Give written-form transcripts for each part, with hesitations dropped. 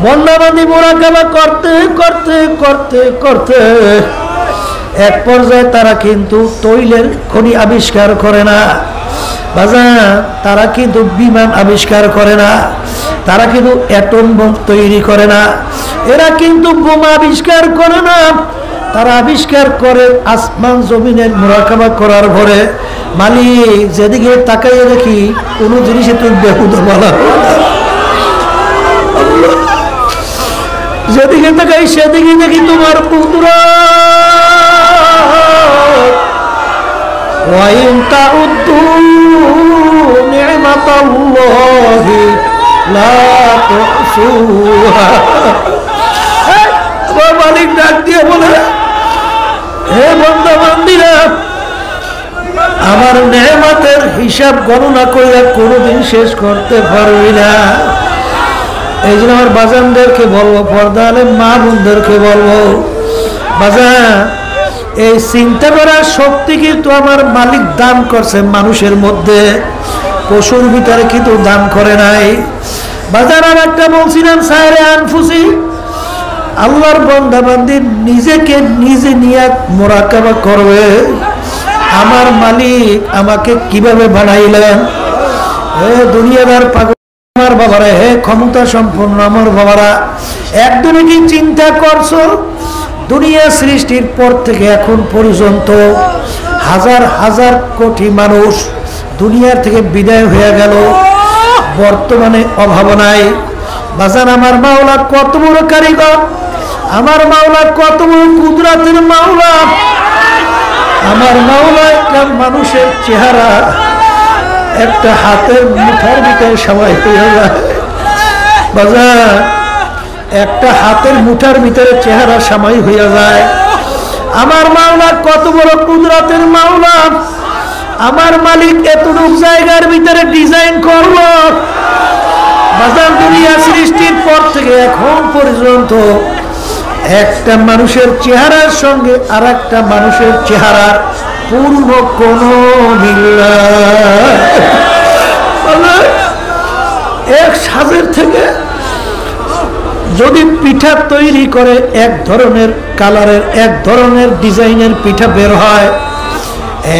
বন্দাবান্দি মুরাকাবা করতে করতে করতে করতে এক পর্যায়ে তারা কিন্তু তৈলের খনি আবিষ্কার করে না বাজান, তারা কিন্তু বিমান আবিষ্কার করে না, তারা কিন্তু অ্যাটম বোম তৈরি করে না, এরা কিন্তু বোমা আবিষ্কার করে না, তারা আবিষ্কার করে আসমান জমিনের মুরাকাবা করার পরে মালিক যেদিকে তাকাইয়ে দেখি কোনো জিনিসে তুমি বেহুদা বলা, যেদিকে তাকাই সেদিকে দেখি তোমার কুদরত। ওয়াইন তাউদ্দু নি'মাতাল্লাহি লা তুহসুহা। আমার মালিক ডাক দিয়ে বলে, হে বান্দা বান্দিরা, আমার নেয়ামতের হিসাব গণনা করে কোনোদিন শেষ করতে পারবি না। এই জন্য আমার বাজানদেরকে বলবো, পর্দা আলেম মা বোনদেরকে বলবো, বাজান এই চিন্তা করার শক্তি কিন্তু আমার মালিক দান করছে মানুষের মধ্যে, পশুর ভিতরে কিন্তু দান করে নাই। বাজান আর একটা বলছিলাম, সায়রে আনফুসি, আল্লাহর বান্দা বান্দি নিজেকে নিজে নিয়ে মুরাকাবা করবে, আমার মালিক আমাকে কিভাবে বানাইলেন। হে দুনিয়াদার পাগল আমার বাবারা, হে ক্ষমতা সম্পন্ন আমার বাবারা, একদিনে কি চিন্তা করছো দুনিয়া সৃষ্টির পর থেকে এখন পর্যন্ত হাজার হাজার কোটি মানুষ দুনিয়ার থেকে বিদায় হয়ে গেল, বর্তমানে অভাব নাই। বাজান আমার মাওলা কত বড় কারিগর, আমার মাওলা কত বড় কুদরতের মাওলা। আমার মাওলা একটা মানুষের চেহারা একটা হাতের মুঠার ভিতরে সবাই হয়ে যায় বাজার, একটা হাতের মুঠার ভিতরে চেহারা সামাই হইয়া যায়। আমার মাওলা কত বড় কুদরতের মাওলা, আমার মালিক এতটুক জায়গার ভিতরে ডিজাইন করলো বাজার, দুনিয়া সৃষ্টির পর থেকে এখন পর্যন্ত একটা মানুষের চেহারার সঙ্গে আর একটা মানুষের চেহারার পূর্ণ কোন মিল নাই। এক সাজের থেকে যদি পিঠা তৈরি করে এক ধরনের কালারের এক ধরনের ডিজাইনের পিঠা বের হয়,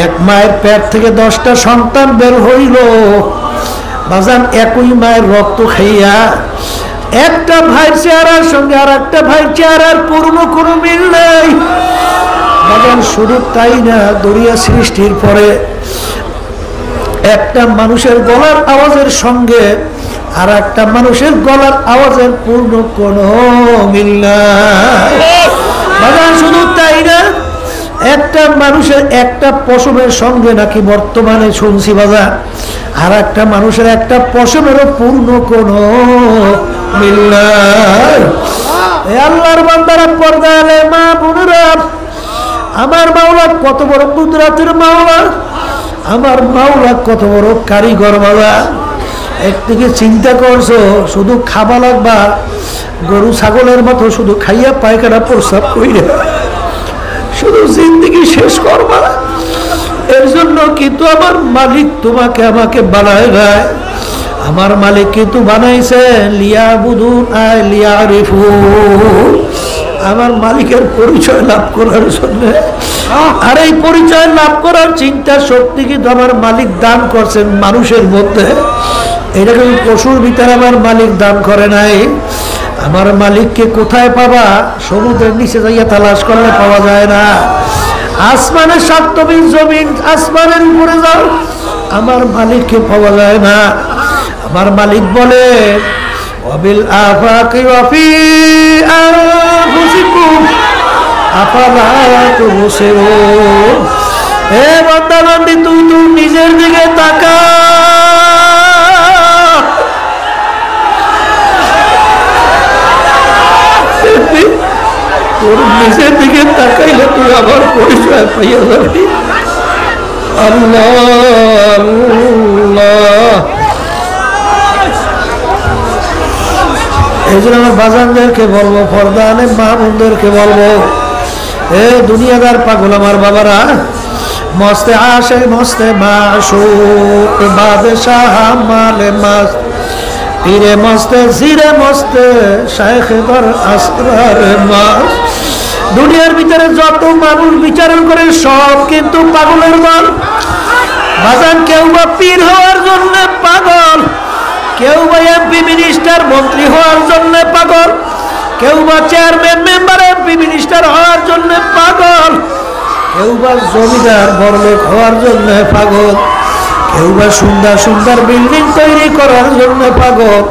এক মায়ের পেট থেকে 10টা সন্তান বের হইল বাজান, একই মায়ের রক্ত খাইয়া একটা ভাইয়ের চেহারার সঙ্গে আর একটা ভাইয়ের চেহারার পূর্ণ কোনো মিল নেই বাজান। শুধু তাই না, দুনিয়া সৃষ্টির পরে একটা মানুষের গলার আওয়াজের সঙ্গে আর একটা মানুষের গলার আওয়াজের পূর্ণ কোনো মিল নাই বাজান। শুধু তাই না, একটা মানুষের একটা পশমের সঙ্গে নাকি বর্তমানে শুনছি বাজার, আর একটা মানুষের একটা পশমেরও পূর্ণ কোনো মিল নাই। আল্লাহর বান্দারা, পর্দা আলে মা বোনেরা, আমার মাওলা কত বড় কুদরতের মাওলা, আমার মাওলা কত বড় কারিগর বাবা। একদিকে চিন্তা করছো শুধু খাবা লাগবা গরু ছাগলের মতো শুধু খাইয়া পায়খানা প্রস্রাব কইরা শুধু জিন্দেগি শেষ করবা, এর জন্য কিন্তু আমার মালিক তোমাকে আমাকে বানায় নাই। আমার মালিক কিন্তু বানাইছে লিয়াবুদুন আয় লিয়ারিফুন, আমার মালিকের পরিচয় লাভ করার জন্য। আর এই পরিচয় লাভ করার চিন্তা শক্তি কিন্তু আমার মালিক দান করছেন মানুষের মধ্যে, এটা কিন্তু পশুর ভিতরে আমার মালিক দান করে নাই। আমার মালিককে কোথায় পাবা? সমুদ্রের নিচে যাইয়া তালাশ করলে পাওয়া যায় না। আসমানের সপ্তমী জমিন, আসমানের উপরে যাও, আমার মালিককে পাওয়া যায় না। আমার মালিক বলে ওয়াবিল আফাকি ওয়া ফি আনফুসিকুম আফালা তুবসিরুন। হে বান্দা বান্দি, তুই নিজের দিকে তাকা, তোর নিজের দিকে তাকাইলে তুই আমার পরিচয় পাইয়া যাবি। আল্লাহ আল্লাহ। এই জন্য আমার বাজানদেরকে বলবো, পর্দা আলেম মা বোনদেরকে বলবো, এ দুনিয়াদার পাগল আমার বাবারা, মস্তে আসে মস্তে মাসুক বাদশাহ মালে মাস, পীরে মস্তে জিরে মস্তে শায়েখে দর আসরার মাস। দুনিয়ার ভিতরে যত মানুষ বিচারণ করে সব কিন্তু পাগলের দল। বাজান কেউ বা পীর হওয়ার জন্য পাগল, কেউ বা এমপি মিনিস্টার মন্ত্রী হওয়ার জন্য পাগল, কেউ বা চেয়ারম্যান মেম্বার এমপি মিনিস্টার হওয়ার জন্য পাগল, কেউ বা জমিদার বড়লোক হওয়ার জন্য পাগল, কেউ বা সুন্দর সুন্দর বিল্ডিং তৈরি করার জন্য পাগল,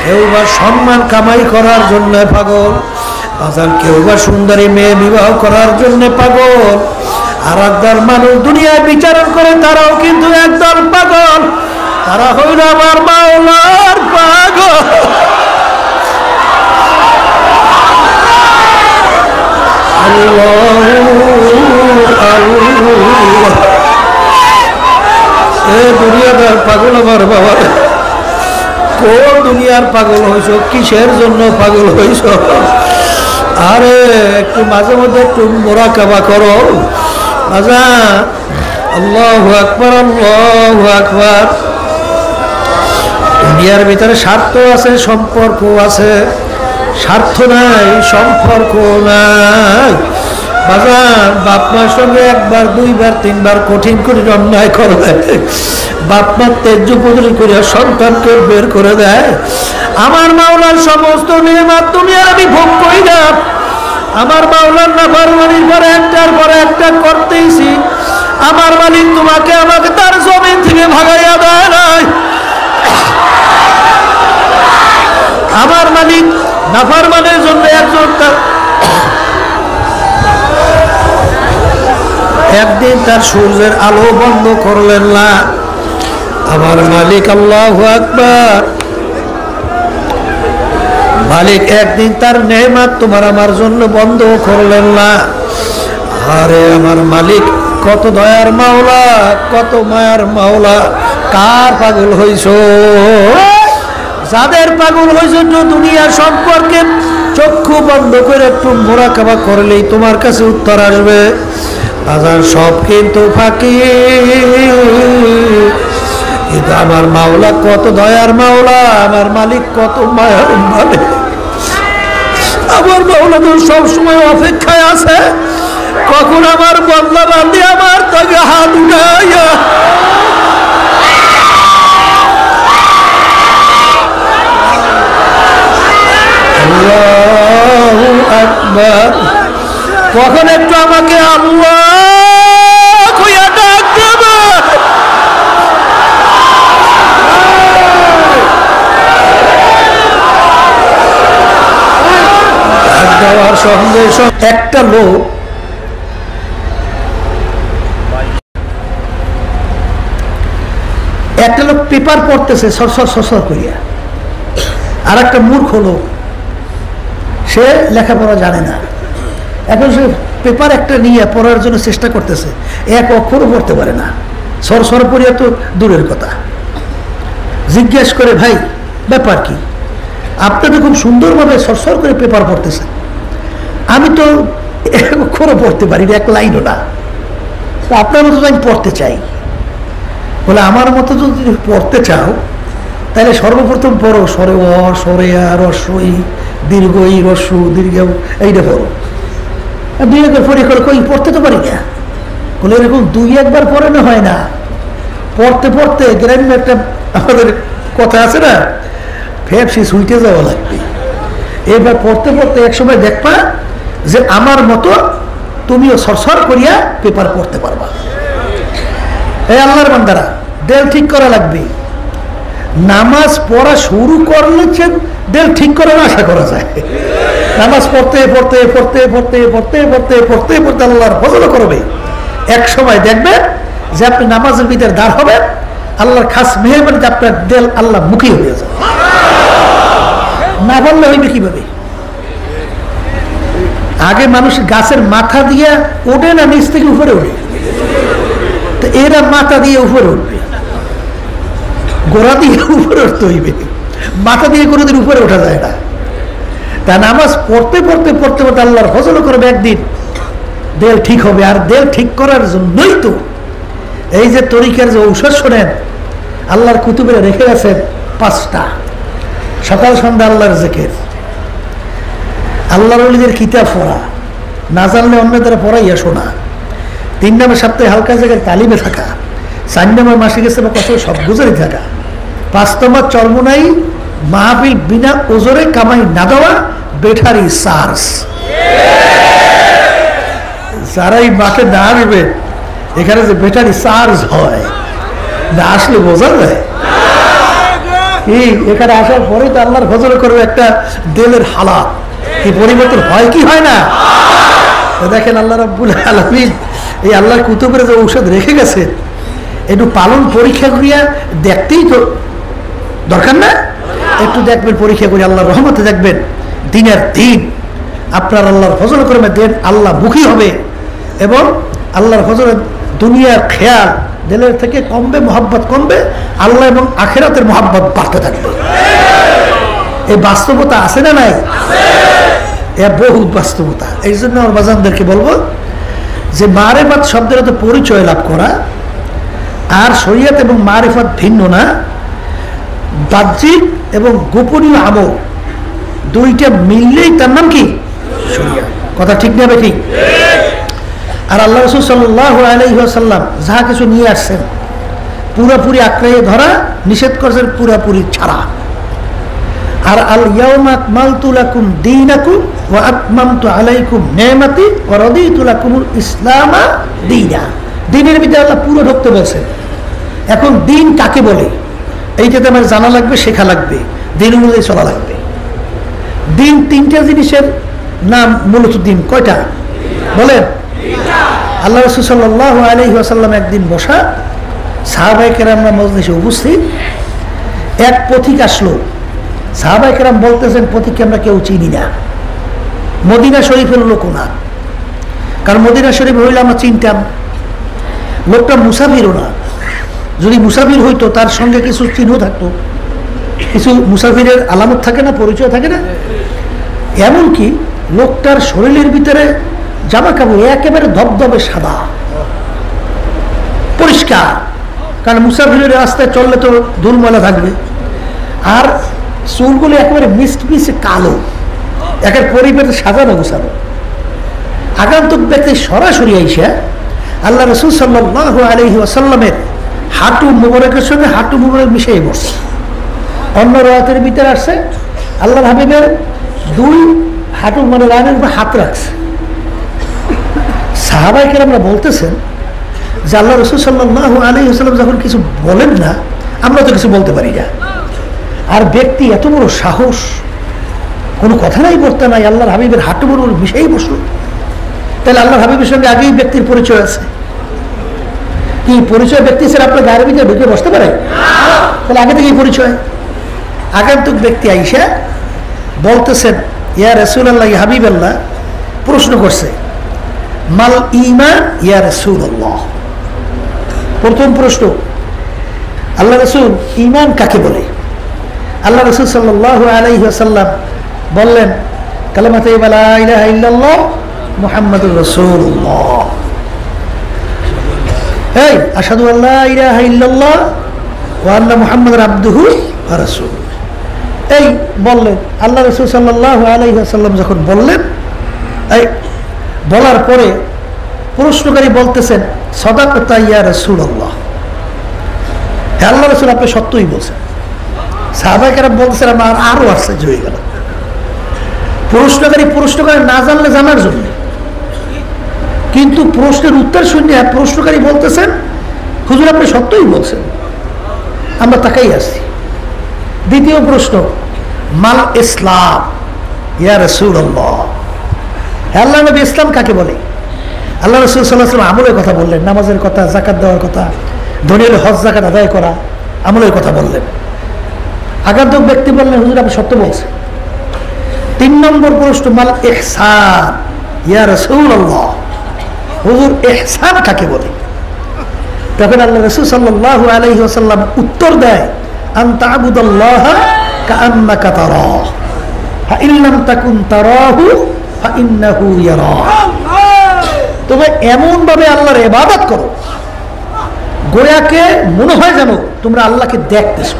কেউ বা সম্মান কামাই করার জন্য পাগল, বাজার কেউ বা সুন্দরী মেয়ে বিবাহ করার জন্য পাগল। আর একদল মানুষ দুনিয়ায় বিচারণ করে তারাও কিন্তু একদল পাগল, তারা হইল আমার মাওলার পাগল। দুনিয়াদার পাগল আমার বাবা, কোন দুনিয়ার পাগল হইছ, কিসের জন্য পাগল হইছ? আরে একটু মাঝে মধ্যে একটু মুরাকাবা করো বাজা। আল্লাহু আকবার, আল্লাহু আকবার। দুনিয়ার ভিতরে স্বার্থ আছে, সম্পর্ক আছে, স্বার্থ নাই সম্পর্ক নাই। বাজার বাপ মার সঙ্গে একবার দুইবার তিনবার কঠিন কঠিন অন্যায় করে দেয়, বাপ মার তেজ্য পুজো করে সন্তানকে বের করে দেয়। আমার মাওলার সমস্ত নিয়ামত তুমি আর আমি ভোগ করি না, আমার মাওলার নাফরমানির পরে একটার পরে একটা করতেইছি। আমার মালিক তোমাকে আমাকে তার জমিন থেকে ভাগাইয়া দেয় নাই। আমার মালিক নাফরমানের জন্য একদিন তার সূর্যের আলো বন্ধ করলেন না। আমার মালিক আল্লাহু আকবার, মালিক একদিন তার নেয়ামত তোমার আমার জন্য বন্ধ করলেন না। আরে আমার মালিক কত দয়ার মাওলা, কত মায়ার মাওলা। কার পাগল হইছো? যাদের পাগল হইছো দুনিয়ার সম্পর্কে চক্ষু বন্ধ করে একটু মুরাকাবা করলেই তোমার কাছে উত্তর আসবে। বাজার সব কিন্তু ফাঁকি, কিন্তু আমার মাওলা কত দয়ার মাওলা, আমার মালিক কত মায়ার মালিক। আমার মাওলা তো সবসময় অপেক্ষায় আছে কখন আমার বন্দা বান্দি আমার তাকে হাত উঠাইয়া আল্লাহু আকবার, কখন একটু আমাকে আল্লাহ কইয়া ডাক দেবে। ডাক দেওয়ার সঙ্গে সঙ্গে একটা লোক পেপার পড়তেছে সরসর সরসর করিয়া, আর একটা মূর্খ লোক, সে লেখাপড়া জানে না। এখন সে পেপার একটা নিয়ে পড়ার জন্য চেষ্টা করতেছে, এক অক্ষরও পড়তে পারে না, সরসর পড়িয়া তো দূরের কথা। জিজ্ঞেস করে, ভাই ব্যাপার কি? আপনি তো খুব সুন্দরভাবে সরসর করে পেপার পড়তেছেন, আমি তো এক অক্ষরও পড়তে পারি না, এক লাইনও না। আপনার মতো আমি পড়তে চাই। বলে, আমার মতো যদি পড়তে চাও তাহলে সর্বপ্রথম পড়ো সরে অ সরে আ রস্বই দীর্ঘ ই রস্যু দীর্ঘ, এইটা পড়ো। দুই একবার পড়ে করে কই পড়তে তো পারি না। বলে, এরকম দুই একবার পড়ানো হয় না, পড়তে পড়তে গ্রামে একটা আমাদের কথা আছে না, ফেপসি সুইটে যাওয়া লাগবে। এবার পড়তে পড়তে একসময় দেখবা যে আমার মতো তুমিও সরসর করিয়া পেপার পড়তে পারবা। এই আল্লাহর বান্দারা, দেল ঠিক করা লাগবে। নামাজ পড়া শুরু করলে দেল ঠিক করে আশা করা যায়। নামাজ পড়তে পড়তে পড়তে পড়তে পড়তে পড়তে পড়তে পড়তে আল্লাহর ফজল করবে, এক সময় দেখবেন যে আপনি নামাজের ভিতরে দাঁড় হবেন, আল্লাহর খাস মেহরবানিতে আপনার দেল আল্লাহ মুখী হয়ে যাবে। না বললে হইবে কিভাবে? আগে মানুষ গাছের মাথা দিয়ে ওঠে না, নিচ থেকে উপরে ওঠে, তো এরা মাথা দিয়ে উপরে উঠবে, গোড়া দিয়ে উপরে উঠতে হইবে, মাথা দিয়ে কোনোদিন উপরে ওঠা যায় না। তা নামাজ পড়তে পড়তে পড়তে পড়তে আল্লাহর ফজল করবে, একদিন দেল ঠিক হবে। আর দেল ঠিক করার জন্যই তো এই যে তরিকার যে ঔষধ শোনেন, আল্লাহর কুতুবে রেখে গেছেন 5টা। সকাল সন্ধ্যা আল্লাহর জিকির, আল্লাহর ওলিদের কিতাব পড়া, না জানলে অন্য দ্বারা পড়াইয়া শোনা, 3 নম্বর সপ্তাহে হালকা জায়গায় তালিমে থাকা, 4 নম্বর মাসে গেছে বা কত সব গুজারি থাকা, 5 নম্বর চর্মনাই মাহফিল বিনা ওজরে কামাই না দেওয়া, বেটারি চার্জ। যারাই মাঠে না আসবে এখানে যে বেটারি চার্জ হয় না আসলে বোঝা যায়। এখানে আসার পরে তো আল্লাহর ফজল করবে একটা দিলের হালাত, কি পরিবর্তন হয় কি হয় না? দেখেন আল্লাহ রাব্বুল আলামিন এই আল্লাহর কুতুবের যে ঔষধ রেখে গেছে, একটু পালন পরীক্ষা করিয়া দেখতেই তো দরকার না? একটু দেখবেন, পরীক্ষা করে আল্লাহর রহমতে দেখবেন দিনের দিন আপনার আল্লাহর ফজল করবে, দেন আল্লাহ মুখী হবে এবং আল্লাহর ফজলের দুনিয়ার খেয়াল দিলের থেকে কমবে, মহব্বত কমবে, আল্লাহ এবং আখিরাতের মহব্বত বাড়তে থাকবে। এই বাস্তবতা আছে না নাই? এ বহুত বাস্তবতা। এই জন্য আমার বাজানদেরকে বলবো যে মারিফাত শব্দের তো পরিচয় লাভ করা, আর শরীয়ত এবং মারিফাত ভিন্ন না। বাহ্যিক এবং গোপনীয় আমল দুইটা মিললেই তার নাম কি? শরীয়ত। কথা ঠিক না বে ঠিক? আর আল্লাহ রাসূল সাল্লাল্লাহু আলাইহি ওয়াসাল্লাম যাহা কিছু নিয়ে আসছেন পুরোপুরি আঁকড়িয়ে ধরা, নিষেধ করেছেন পুরোপুরি ছাড়া। আর আল ইয়াউমা আকমালতু লাকুম দীনাকুম ওয়া আতমামতু আলাইকুম নি'মাতি ওয়া রাদিতু লাকুমুল ইসলামা দীনা। দ্বীনের ভিতরে আল্লাহ পুরো ঢুকতে বলছেন। এখন দ্বীন কাকে বলে এইটাতে আমার জানা লাগবে, শেখা লাগবে, দ্বীন অনুযায়ী চলা লাগবে। দ্বীন 3টা জিনিসের নাম মূলত। দ্বীন কয়টা বলেন? আল্লাহ রাসূল সাল্লাল্লাহু আলাইহি ওয়াসাল্লাম একদিন বসা, সাহাবায়ে কেরামরা মজলিসে উপস্থিত, এক পথিক আসলো। সাহাবায়ে কেরাম বলতেছেন পথিককে আমরা কেউ চিনি না, মদিনা শরীফের লোক না, কারণ মদিনা শরীফ হইলে আমরা চিনতাম। লোকটা মুসাফিরও না, যদি মুসাফির হইতো তার সঙ্গে কিছু চিহ্ন থাকতো, কিছু মুসাফিরের আলামত থাকে না, পরিচয় থাকে না। এমনকি লোকটার শরীরের ভিতরে জামা কাপড় একেবারে ধবধবে সাদা পরিষ্কার, কারণ মুসাফিরের রাস্তায় চললে তো ধুলময়লা থাকবে। আর চুলগুলো একেবারে মিশমিশে কালো, একের পরিবেশে সাজানো গোছানো। আগন্তুক ব্যক্তি সরাসরি আইসা আল্লাহ রাসূল সাল্লাল্লাহু আলাইহি ওয়াসাল্লামের হাঁটু মুবারকের সঙ্গে হাঁটু মুবারক মিশিয়ে বসছে। অন্য রাতের ভিতরে আসছে আল্লাহর হাবিবের 2 হাঁটু মানে রানের উপর হাত রাখছে। সাহাবায়ে কেরামরা বলতেছেন যে আল্লাহ রাসূল সাল্লাল্লাহু আলাইহি ওয়াসাল্লাম যখন কিছু বলেন না, আমরা তো কিছু বলতে পারি না। আর ব্যক্তি এত বড় সাহস, কোনো কথা নাই বলতে নাই, আল্লাহর হাবিবের হাঁটু মুবারক মিশিয়েই বসলো। তাহলে আল্লাহর হাবিবের সঙ্গে আগেই ব্যক্তির পরিচয় আছে। কি পরিচয় ব্যক্তি স্যার আপনার গায়ের ভিতরে ঢুকে বসতে পারে? তাহলে আগে থেকেই পরিচয়। আগন্তুক ব্যক্তি আইসা বলতেছেন, ইয়া রাসূলুল্লাহ, ইয়া হাবিবাল্লাহ, প্রশ্ন করছে, মাল ঈমান ইয়া রাসূলুল্লাহ। প্রথম প্রশ্ন, আল্লাহ রাসূল ঈমান কাকে বলে? আল্লাহ রাসূল সাল্লাল্লাহু আলাইহি ওয়াসাল্লাম বললেন, কালিমাতু লা ইলাহা ইল্লাল্লাহ মুহাম্মাদুর রাসূলুল্লাহ। এই আশহাদু আল্লা ইলাহা ইল্লাল্লাহ ওয়া আন্না মুহাম্মাদার আবদুহু ওয়া রাসূলুহু। এই বললেন। আল্লাহ রাসূল সাল্লাল্লাহু আলাইহি ওয়াসাল্লাম যখন বললেন, এই বলার পরে প্রশ্নকারী বলতেছেন, সাদাকাতা ইয়া রাসূলুল্লাহ। আল্লাহ রাসূল আপনি সত্যই বলছেন। সাহাবায়ে কেরাম বলতেছেন, আমার আরো আশ্চর্য হয়ে গেল। প্রশ্নকারী প্রশ্ন করে না জানলে জানার জন্য, কিন্তু প্রশ্নের উত্তর শুনে প্রশ্নকারী বলতেছেন, হুজুর আপনি সত্যই বলছেন। আমরা তাকাই আসছি। দ্বিতীয় প্রশ্ন, মাল ইসলাম ইয়া রাসূলুল্লাহ। আল্লাহ নবী ইসলাম কাকে বলে? আল্লাহ রাসূল সাল্লাল্লাহু আলাইহি ওয়াসাল্লাম আমলের কথা বললেন, নামাজের কথা, যাকাত দেওয়ার কথা, ধনীর হজ যাকাত আদায় করা, আমলের কথা বললেন। আগন্তুক ব্যক্তি বললেন, হুজুর আপনি সত্য বলছেন। 3 নম্বর প্রশ্ন, মাল ইহসান ইয়া রাসূলুল্লাহ। হুজুর ইহসান কাকে বলে? তখন আল্লাহ রাসূল সাল্লাল্লাহু আলাইহি ওয়াসাল্লাম উত্তর দেয়, আন তা'বুদাল্লাহা কাআন্নাকা তারাহু ফা ইন লাম তাকুন তারাহু ফা ইন্নাহু ইয়ারাক। তুমি এমন ভাবে আল্লাহর ইবাদত করো গোয়াকে মনে হয় যেন তোমরা আল্লাহকে দেখতেছো।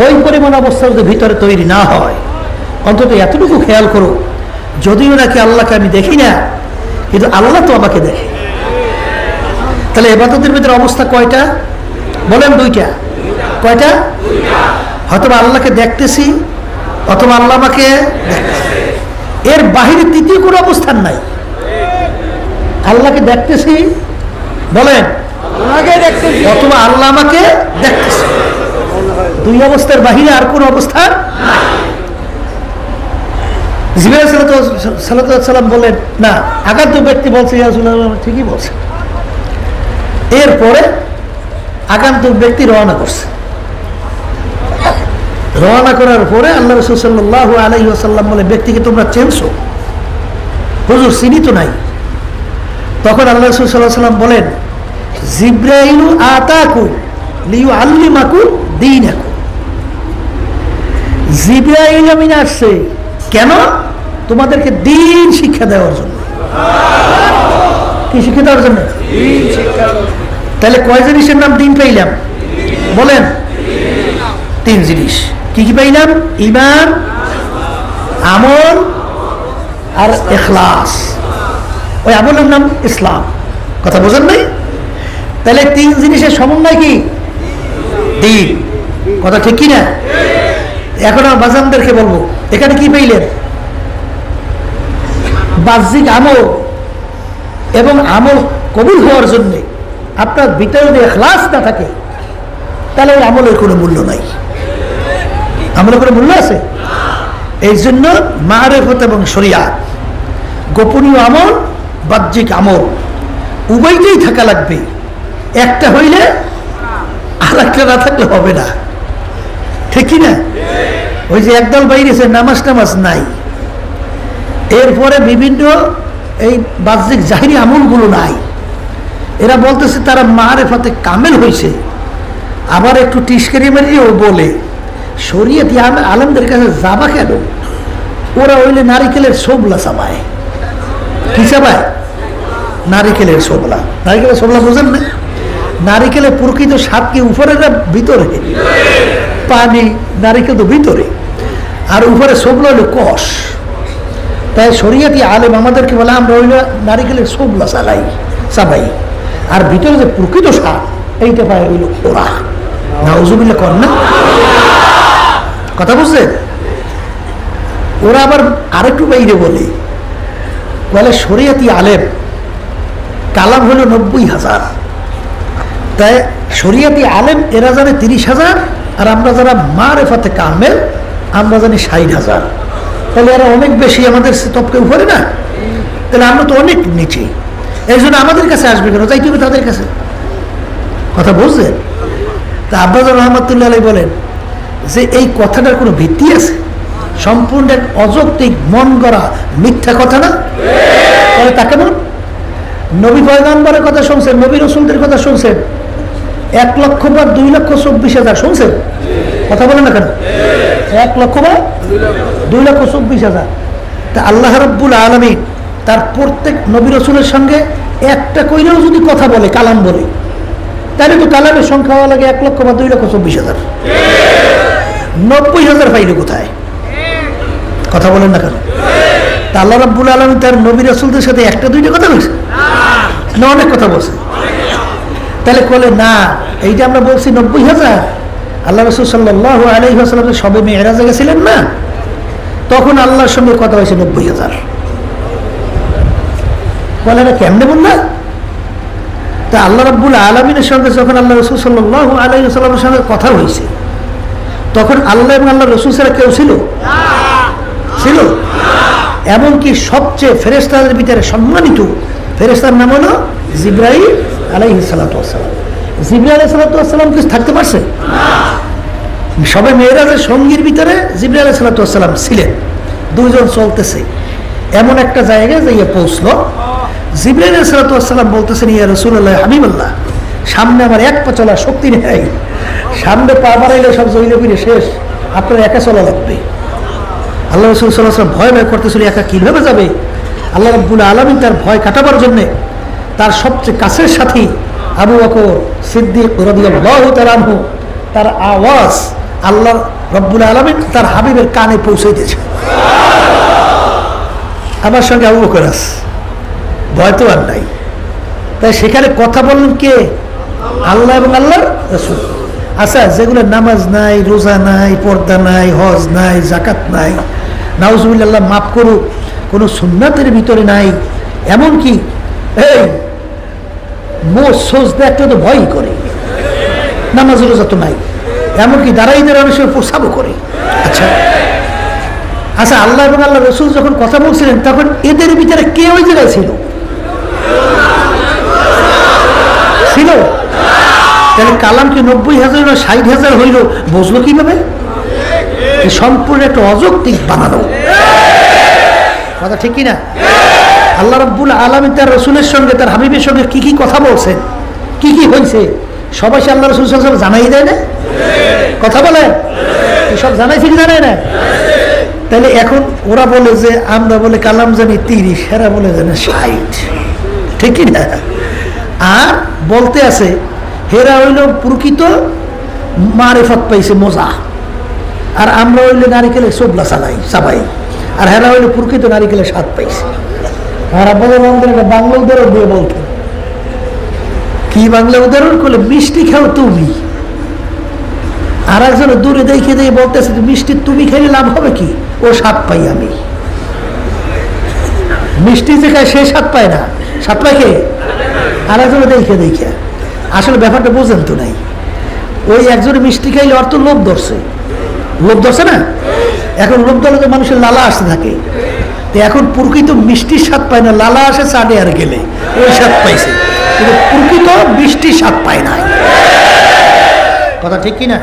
ওই পরিমাণ অবস্থা যদি ভিতরে তৈরি না হয়, অন্তত এতটুকু খেয়াল করো, যদিও নাকি আল্লাহকে আমি দেখি না, কিন্তু আল্লাহ তো আমাকে দেখে। তাহলে ইবাদতের ভিতরে অবস্থা কয়টা বলেন? দুইটা। কয়টা? হয়তো আল্লাহকে দেখতেছি অথবা আল্লাহ আমাকে দেখতেছে, এর বাহিরে তৃতীয় কোনো অবস্থান নাই। আল্লাহকে দেখতেছি বলেন, অথবা আল্লাহ আমাকে দেখতেছে, দুই অবস্থার বাহিরে আর কোন অবস্থা। জিবরাইল সাল্লাল্লাহু বলেন না, আগান্ত ব্যক্তি বলছে ইয়া রাসূলুল্লাহ, ঠিকই বলছে। এরপরে আগান্তক ব্যক্তি রওনা করছে। রওনা করার পরে আল্লাহ রাসূল সাল্লাল্লাহু আলাইহি ওয়াসাল্লাম বলে, ব্যক্তিকে তোমরা চেনছো? হুজুর চিনি তো নাই। তখন আল্লাহ রাসূল সাল্লাল্লাহু আলাইহি ওয়াসাল্লাম বলেন, জিবরাইল আতাকুম লিয়ুআল্লিমাকুম দীনাকুম। জিবরাইল আমিন আসছে কেন? তোমাদেরকে দ্বীন শিক্ষা দেওয়ার জন্য। কি শিক্ষা দেওয়ার জন্য? দ্বীন শিক্ষা। তাহলে কয় জিনিসের নাম দ্বীন পাইলাম বলেন? তিন জিনিস। কি কি পাইলাম? ঈমান, আমল আর ইখলাস। ওই আমলের নাম ইসলাম। কথা বোঝেন নাই? তাহলে তিন জিনিসের সমন্বয় কি? দ্বীন। কথা ঠিক কি না? এখন আমার বাজানদেরকে বলবো, এখানে কি পাইলেন? বাহ্যিক আমল, এবং আমল কবুল হওয়ার জন্য আপনার ভিতরে যদি ইখলাস না থাকে, তাহলে ওই আমলের কোনো মূল্য নাই। আমলের কোনো মূল্য আছে? এই জন্য মারিফত এবং শরিয়াত, গোপনীয় আমল, বাহ্যিক আমল, উভয়টাই থাকা লাগবে। একটা হইলে আর একটা না থাকলে হবে না। ঠিক কি না? ওই যে একদল বাইরেছে, নামাজ টামাজ নাই, এরপরে বিভিন্ন এই বাহ্যিক জাহিরি আমলগুলো নাই, এরা বলতেছে তারা মারিফতে কামেল হয়েছে। আবার একটু টিস্কারি মারিয়েও বলে শরীয়তি আলেমদের কাছে যাবা কেন? ওরা হইলে নারিকেলের সোবলা চাবায়। কি চাবায়? নারিকেলের সোবলা। নারিকেলের সোবলা বোঝেন না? নারিকেলের প্রকৃত স্বাদ কি উপরে না ভিতরে? পানি, নারিকেল তো ভিতরে, আর উপরে সোবলা হলো কষ। তাই শরীয়তি আলেম আমাদেরকে বলে আমরা হইল নারিকেলের সোবলা চাবাই, আর ভিতরে যে প্রকৃত স্বাদ এইটা পায় হইল ওরা। নাউজুবিল্লাহ কর না? কথা বুঝছেন? ওরা আবার আরেকটু বাইরে বলে শরীয়তি আলেম কালাম হলো 90,000, তাই শরীয়তি আলেম এরা জানে 30,000, আর আমরা যারা মারিফতে কামেল আমরা জানি 60,000। তাহলে এরা অনেক বেশি আমাদের তপকে উপরে না? তাহলে আমরা তো অনেক নিচে। এই জন্য আমাদের কাছে আসবে কেন? যাইতে হবে তাদের কাছে। কথা বুঝলেন? তা আব্বাস রহমতুল্লাহ আলাইহি বলেন যে এই কথাটার কোনো ভিত্তি আছে? সম্পূর্ণ এক অযৌক্তিক, মন গড়া, মিথ্যা কথা না? তাহলে তা কেমন? নবী পয়গম্বরের কথা শুনছেন, নবী রসুলদের কথা শুনছেন, 1 লক্ষ বা 2,24,000 শুনছেন? কথা বলেন না কেন? 1 লক্ষ বা 2,24,000। তা আল্লাহ রাব্বুল আলামিন তার প্রত্যেক নবী রসুলের সঙ্গে একটা কইলেও যদি কথা বলে, কালাম বলে, তাহলে তো কালামের সংখ্যা হওয়া লাগে 1 লক্ষ বা 2,24,000। 90,000 পাইলে কোথায়? কথা বলেন না কেন? তা আল্লাহ রাব্বুল আলামিন তার নবী রাসূলদের সাথে একটা দুইটা কথা বলছে না? অনেক কথা বলছে। তাহলে বলে না, এইটা আমরা বলছি 90,000। আল্লাহ রাসূল সাল্লাল্লাহু আলাইহি ওয়াসাল্লাম সবে মেরাজে গেছিলেন না, তখন আল্লাহর সঙ্গে কথা হয়েছে 90,000। বলে না কেমনে বললা? তা আল্লাহ রাব্বুল আলামিনের সঙ্গে যখন আল্লাহ রাসূল সাল্লাল্লাহু আলাইহি ওয়াসাল্লামের সঙ্গে কথা হয়েছে, তখন আল্লাহ এবং আল্লাহ রাসূল ছাড়া কেউ ছিল? ছিল? এমনকি সবচেয়ে ফেরেশতাদের ভিতরে সম্মানিত ফেরেশতার নাম হলো জিবরাইল আলাইহিস সালাতু ওয়াস সালাম। জিবরাইল আলাইহিস সালাতু ওয়াস সালাম কি থাকতে পারছে? সবে মেরাজের সঙ্গীর ভিতরে জিবরাইল আলাইহিস সালাতু ওয়াস সালাম ছিলেন। দুইজন চলতেছে, এমন একটা জায়গায় যাইয়া পৌঁছলো, জিবরাইল আলাইহিস সালাতু ওয়াস সালাম বলতেছেন, ইয়া রাসূলুল্লাহ, হাবিবাল্লাহ, সামনে আমার এক পা চলার শক্তি নেই, সামনে পা বাড়াইলে সব জইলে ফিরে শেষ, আপনার একা চলা লাগবে। আল্লাহ রাসূল সাল্লাল্লাহু আলাইহি ওয়াসাল্লাম ভয় করতেছিল, একা কিভাবে যাবে? আল্লাহ রাব্বুল আলামিন তার ভয় কাটাবার জন্যে তার সবচেয়ে কাছের সাথী আবু বকর সিদ্দিক রাদিয়াল্লাহু তাআলা আনহু, তার আওয়াজ আল্লাহ রব্বুল আলামিন তার হাবিবের কানে পৌঁছে দিয়েছে। আমার সঙ্গে আবু বকর আছে, ভয় তো আর নাই। তাই সেখানে কথা বললেন কে? আল্লাহ এবং আল্লাহর রাসূল। আচ্ছা, যেগুলো নামাজ নাই, রোজা নাই, পর্দা নাই, হজ নাই, জাকাত নাই, নাউজুবিল্লাহ মাফ করুক, কোনো সুন্নাতের ভিতরে নাই, এমনকি এই সোজদা একটা তো ভয় করে, নামাজ রোজা তো নাই, এমনকি দাঁড়াই দাঁড়াই অনেক সময় প্রস্তাবও করে। আচ্ছা আচ্ছা, আল্লাহ এবং আল্লাহ রসুল যখন কথা বলছিলেন তখন এদের ভিতরে কে ওই জায়গায় ছিল? ছিল? তাহলে কালাম কি 90,000 না 60,000 হইল? বুঝলো কিভাবে? সম্পূর্ণ একটা অযৌক্তিক বানানো কথা, ঠিক কিনা? আল্লাহ রাব্বুল আলামিন তার রসুলের সঙ্গে, তার হাবিবের সঙ্গে কি কি কথা বলছেন, কি কি হয়েছে, সবাই সে আল্লাহ রসুল সাল্লাল্লাহু আলাইহি ওয়াসাল্লাম জানাই দেয় না? কথা বলে সব জানাইছে কি জানাই না? তাহলে এখন ওরা বলে যে আমরা বলে কালাম জানি 30, এরা বলে জানে 60, ঠিক কিনা? আর বলতে আছে হেরা হইল প্রকৃত মারিফত পাইছে মজা, আর আমরা হইলে নারিকেলে সোবলা চাবাই, আর হেরা হইলে প্রকৃত নারিকেলের স্বাদ পাইছে। আর আপনাদের বাংলা উদাহরণ দিয়ে বলতেন, কি বাংলা উদাহরণ করলে? মিষ্টি খাও তুমি, আর একজন দূরে দেখে দিয়ে বলতেছে মিষ্টি তুমি খেলে লাভ হবে কি? ও স্বাদ পাই আমি। মিষ্টি যে খায় সে স্বাদ পায় না, স্বাদ পায় কে? আর একজন দেখে দেখে। আসলে ব্যাপারটা বোঝেন তো নাই। ওই একজন মিষ্টি খাইলে অর্থ লোভ ধরছে, লোভ ধরছে না? এখন লোভ ধরলে তো মানুষের লালা আসতে থাকে। তো এখন প্রকৃত মিষ্টির স্বাদ পায় না, লালা আসে চাটে আর গেলে ওই স্বাদ পাইছে, কিন্তু প্রকৃত মিষ্টির স্বাদ পায় না। কথা ঠিক কিনা?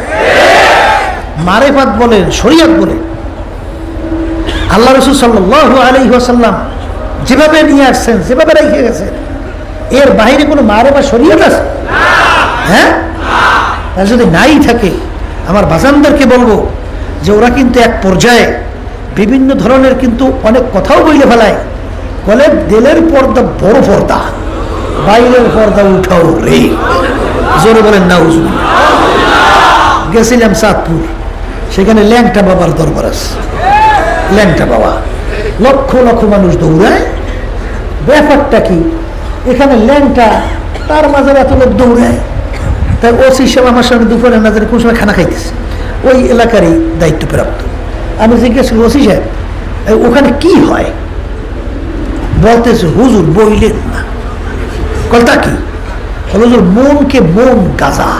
মারেফাত বলেন, শরীয়ত বলেন, আল্লাহ রাসূল সাল্লাল্লাহু আলাইহি ওয়াসাল্লাম যেভাবে নিয়ে আসছেন, যেভাবে রেখে গেছেন, এর বাইরে কোনো মারেফাত শরীয়ত আছে? হ্যাঁ, আর যদি নাই থাকে আমার বাজানদেরকে বলবো যে ওরা কিন্তু এক পর্যায়ে বিভিন্ন ধরনের কিন্তু অনেক কথাও বইলে ফেলায়, বলে দিলের পর্দা বড় পর্দা, বাইরের পর্দা উঠাও রে। জোরে বলেন নাউজুবিল্লাহ। গেছিলাম চাঁদপুর, সেখানে ল্যাংটা বাবার দরবার আছে। ল্যাংটা বাবা, লক্ষ লক্ষ মানুষ দৌড়ায়। ব্যাপারটা কি? এখানে ল্যাংটা, তার মাঝে এত লোক দৌড়ায়। তাই ওসি সাহেব আমার সঙ্গে দুপুরে না জানি কোন সময় খানা খাইতেছে, ওই এলাকারই দায়িত্বপ্রাপ্ত। আমি জিজ্ঞেস করি, ওসি সাহেব ওখানে কি হয়? বলতেছে হুজুর বইলেন না। কলটা কি? হুজুর মনকে মন গাজা।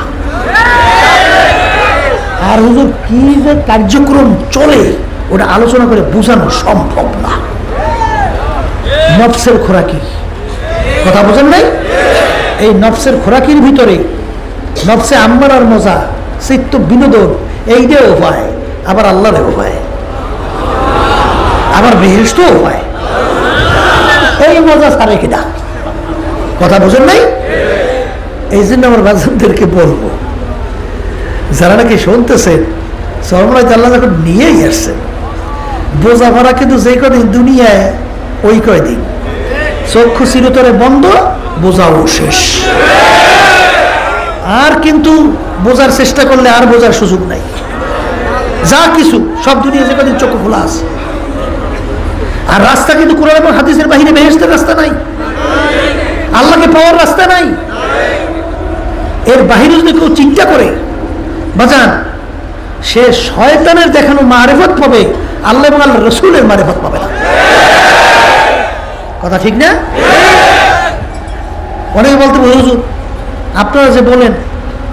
আর হুজুর কি যে কার্যক্রম চলে ওটা আলোচনা করে বোঝানো সম্ভব না। নফসের খোরাকি, কথা বোঝেন নাই? এই নফসের খোরাকির ভিতরে নফসে আম্মারার মজা, চিত্ত বিনোদন, এইটাও হয়, আবার আল্লাহরেও হয়, আবার বেহেশতও হয়। এই মজা ছাড়ে কিনা? কথা বোঝেন নাই? এই জন্য আমার বাচ্চাদেরকে বলবো, যারা নাকি শুনতেছেন সরমরাজ আল্লাহ যখন নিয়েই আসছেন, বোঝা ভরা কিন্তু যে কদিন দুনিয়ায় ওই কয়দিন, চক্ষু চিরতরে বন্ধ, বোঝাও শেষ। আর কিন্তু বোঝার চেষ্টা করলে আর বোঝার সুযোগ নাই। যা কিছু সব দুনিয়া যে কদিন চক্ষু খোলা আছে। আর রাস্তা কিন্তু কোরআন এবং হাদিসের বাহিরে বেহেশতের রাস্তা নাই, আল্লাহকে পাওয়ার রাস্তা নাই। এর বাহিরে যদি কেউ চিন্তা করে বাজান, সে শয়তানের দেখানো মারেফত পাবে, আল্লাহ এবং আল্লাহ রসুলের মারেফত পাবে না। কথা ঠিক না? অনেকে বলতে হুজুর আপনারা যে বলেন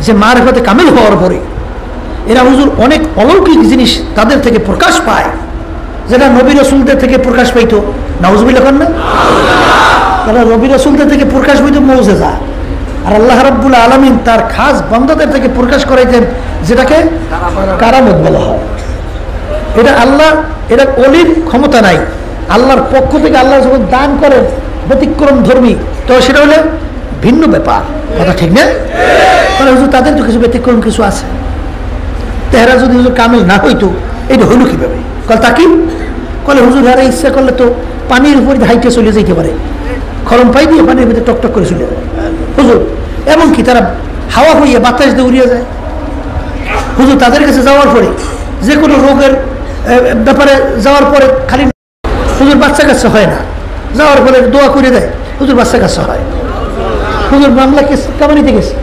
যে মারেফতে কামিল হওয়ার পরে এরা হুজুর অনেক অলৌকিক জিনিস তাদের থেকে প্রকাশ পায়, যেটা নবী রসুলদের থেকে প্রকাশ পাইতো। নাউজুবিল্লাহ করেন না? তারা নবী রসুলদের থেকে প্রকাশ পাইতো মুজিজা, আর আল্লাহ রাব্বুল আলামিন তার খাস বান্দাদের থেকে প্রকাশ করাইতেন, যেটাকে কারামত বলা হয়। এটা আল্লাহ, এটা অলির ক্ষমতা নাই, আল্লাহর পক্ষ থেকে আল্লাহ যখন দান করেন ব্যতিক্রম ধর্মী, তো সেটা হলে ভিন্ন ব্যাপার। কথা ঠিক না? তাহলে হুজুর তাদের তো কিছু ব্যতিক্রম কিছু আছে, তেহারা যদি হুজুর কামিল না হইতো এটা হইল কিভাবে? কল তাকি কলে হুজুর হারা ইচ্ছা করলে তো পানির উপরে হাইটে চলে যেতে পারে, খরম পাই দিয়ে পানির ভিতরে টকটক করে চলে যায় হুজুর। এমনকি তারা হাওয়া হইয়া বাতাস দিয়ে উড়িয়ে যায়। হুজুর তাদের কাছে যাওয়ার পরে যে কোনো রোগের ব্যাপারে যাওয়ার পরে খালি হুজুর বাচ্চা কাচ্চা হয় না, যাওয়ার পরে দোয়া করে দেয়, হুজুর বাচ্চা কাচ্চা হয়। হুজুর বাংলা কেস কামারিতে গেছে,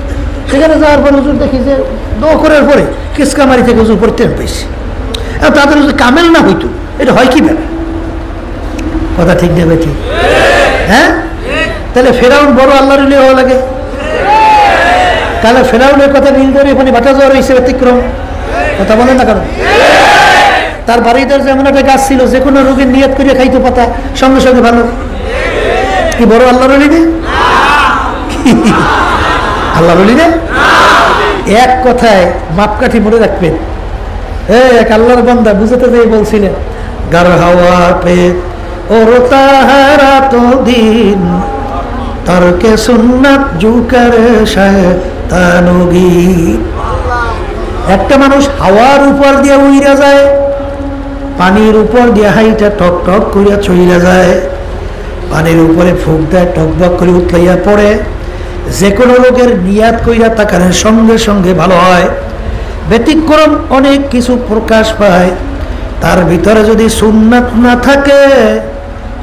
সেখানে যাওয়ার পরে হুজুর দেখি যে দোয়া করার পরে কেস কামারি থেকে হুজুর পরিত্রাণ পেয়েছে। আর তাদের হুজুর কামেল না হইতো, এটা হয় কিভাবে? কথা ঠিক নেবে ঠিক? হ্যাঁ, তাহলে ফেরাউন বড় আল্লাহর ওলি হওয়া লাগে? তাহলে ফেরাউনের কথা মিল ধরে এখানে বাটা যাওয়ার হিসেবে ব্যতিক্রম কথা বলেন না? কারণ তার বাড়িতে যেমন একটা গাছ ছিল, যে কোনো রোগের নিয়ত করে খাইতো পাতা, সঙ্গে সঙ্গে ভালো। কি বড় আল্লাহর ওলি না? আল্লাহর ওলি না? এক কথায় মাপকাঠি মনে রাখবেন। এক আল্লাহর বান্দা বুঝাতে যেয়ে বলছিলেন, গার হাওয়া পে ও রোতা হারা তো দিন তরকে সুন্নাত জুকার শয়তানুগি। একটা মানুষ হাওয়ার উপর দিয়ে উইরা যায়, পানির উপর দিয়ে হাইটা টক টক করিয়া চইলা যায়, পানির উপরে ফুক দেয়, টকবক করে উতলাইয়া পড়ে, যে কোনো লোকের নিয়াত কইরা তাকারে সঙ্গে সঙ্গে ভালো হয়। ব্যতিক্রম অনেক কিছু প্রকাশ পায়, তার ভিতরে যদি সুন্নাত না থাকে